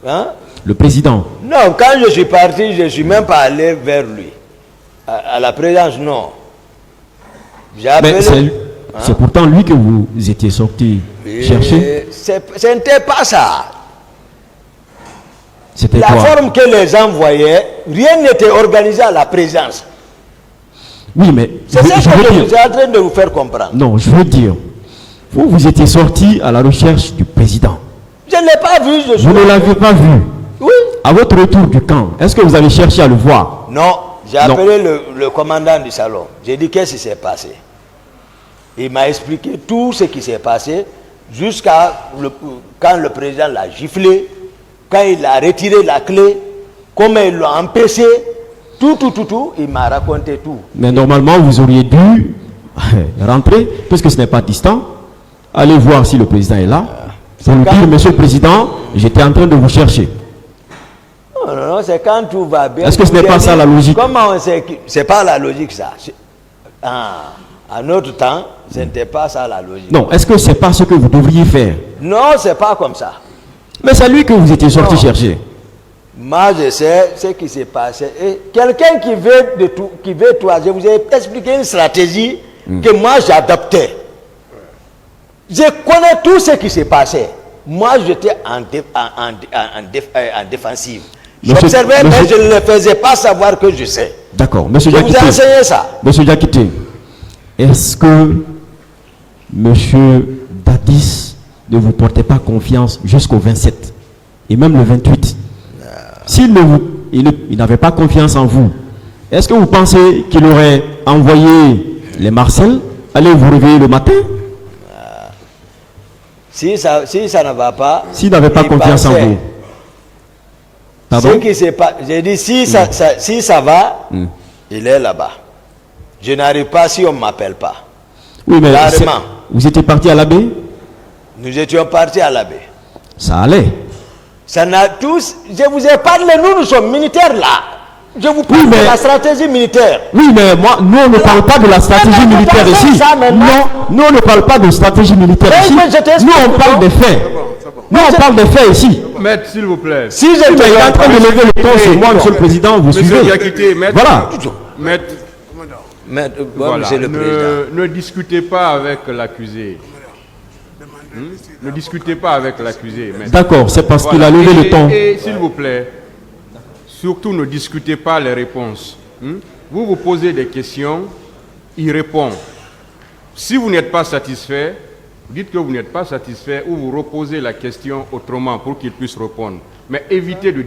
Hein? Le président. Non, quand je suis parti, je ne suis même pas allé vers lui. À la présence, non. J'ai appelé... Mais c'est pourtant lui que vous étiez sorti chercher. Ce n'était pas ça. C'était La quoi? forme que les gens voyaient, rien n'était organisé à la présence. Oui, mais C'est ça que veux je dire- suis en train de vous faire comprendre. Non, je veux dire, vous étiez sorti à la recherche du président. Je ne l'ai pas vu, je suis... Vous ne l'avez pas vu. Oui. À votre retour du camp, est-ce que vous avez cherché à le voir? Non, j'ai Non. appelé le commandant du salon. J'ai dit qu'est-ce qui s'est passé. Il m'a expliqué tout ce qui s'est passé jusqu'à quand le président l'a giflé, quand il a retiré la clé, comment il l'a empêché, tout, il m'a raconté tout. Mais normalement, vous auriez dû rentrer, puisque ce n'est pas distant, aller voir si le président est là, pour lui dire, monsieur le président, j'étais en train de vous chercher. Non, c'est quand tout va bien. Est-ce que ce n'est pas ça la logique? Comment on sait que... C'est pas la logique ça. À notre temps, ce n'était pas ça la logique. Non, est-ce que c'est pas ce que vous devriez faire? Non, c'est pas comme ça. Mais c'est lui que vous étiez sorti Non. chercher. Moi, je sais ce qui s'est passé. Et quelqu'un qui veut toi, je vous ai expliqué une stratégie que moi j'adoptais. Je connais tout ce qui s'est passé. Moi, j'étais en défensive. J'observais, mais je ne le faisais pas savoir que je sais. D'accord. Monsieur Je vous ai Diakité. enseigné ça. Monsieur Diakité, est-ce que monsieur Dadis ne vous portait pas confiance jusqu'au 27 et même le 28? S'il il n'avait pas confiance en vous, est-ce que vous pensez qu'il aurait envoyé les Marcel aller vous réveiller le matin? Si ça ne va pas... S'il n'avait pas confiance en vous. Ce qui s'est passé, j'ai dit, si ça va, il est là-bas. Je n'arrive pas si on ne m'appelle pas. Oui, mais Carrément. vous étiez parti à la baie? Nous étions partis à la baie. Ça allait. Ça n'a tous... Je vous ai parlé, nous sommes militaires là. Je vous parle de la stratégie militaire. Oui, mais nous on ne parle pas de la stratégie militaire ici. Non, nous on ne parle pas de stratégie militaire ici. Nous on parle des faits. Nous on parle des faits ici. Maître, s'il vous plaît. Si je suis en train de lever le ton sur moi, monsieur le président, vous suivez. Voilà. Maître, voilà. Monsieur le président. Ne discutez pas avec l'accusé. Ne discutez pas avec l'accusé. D'accord, c'est parce qu'il a levé le ton. Et s'il vous plaît, surtout ne discutez pas les réponses. Vous vous posez des questions, il répond. Si vous n'êtes pas satisfait, dites que vous n'êtes pas satisfait ou vous reposez la question autrement pour qu'il puisse répondre. Mais évitez de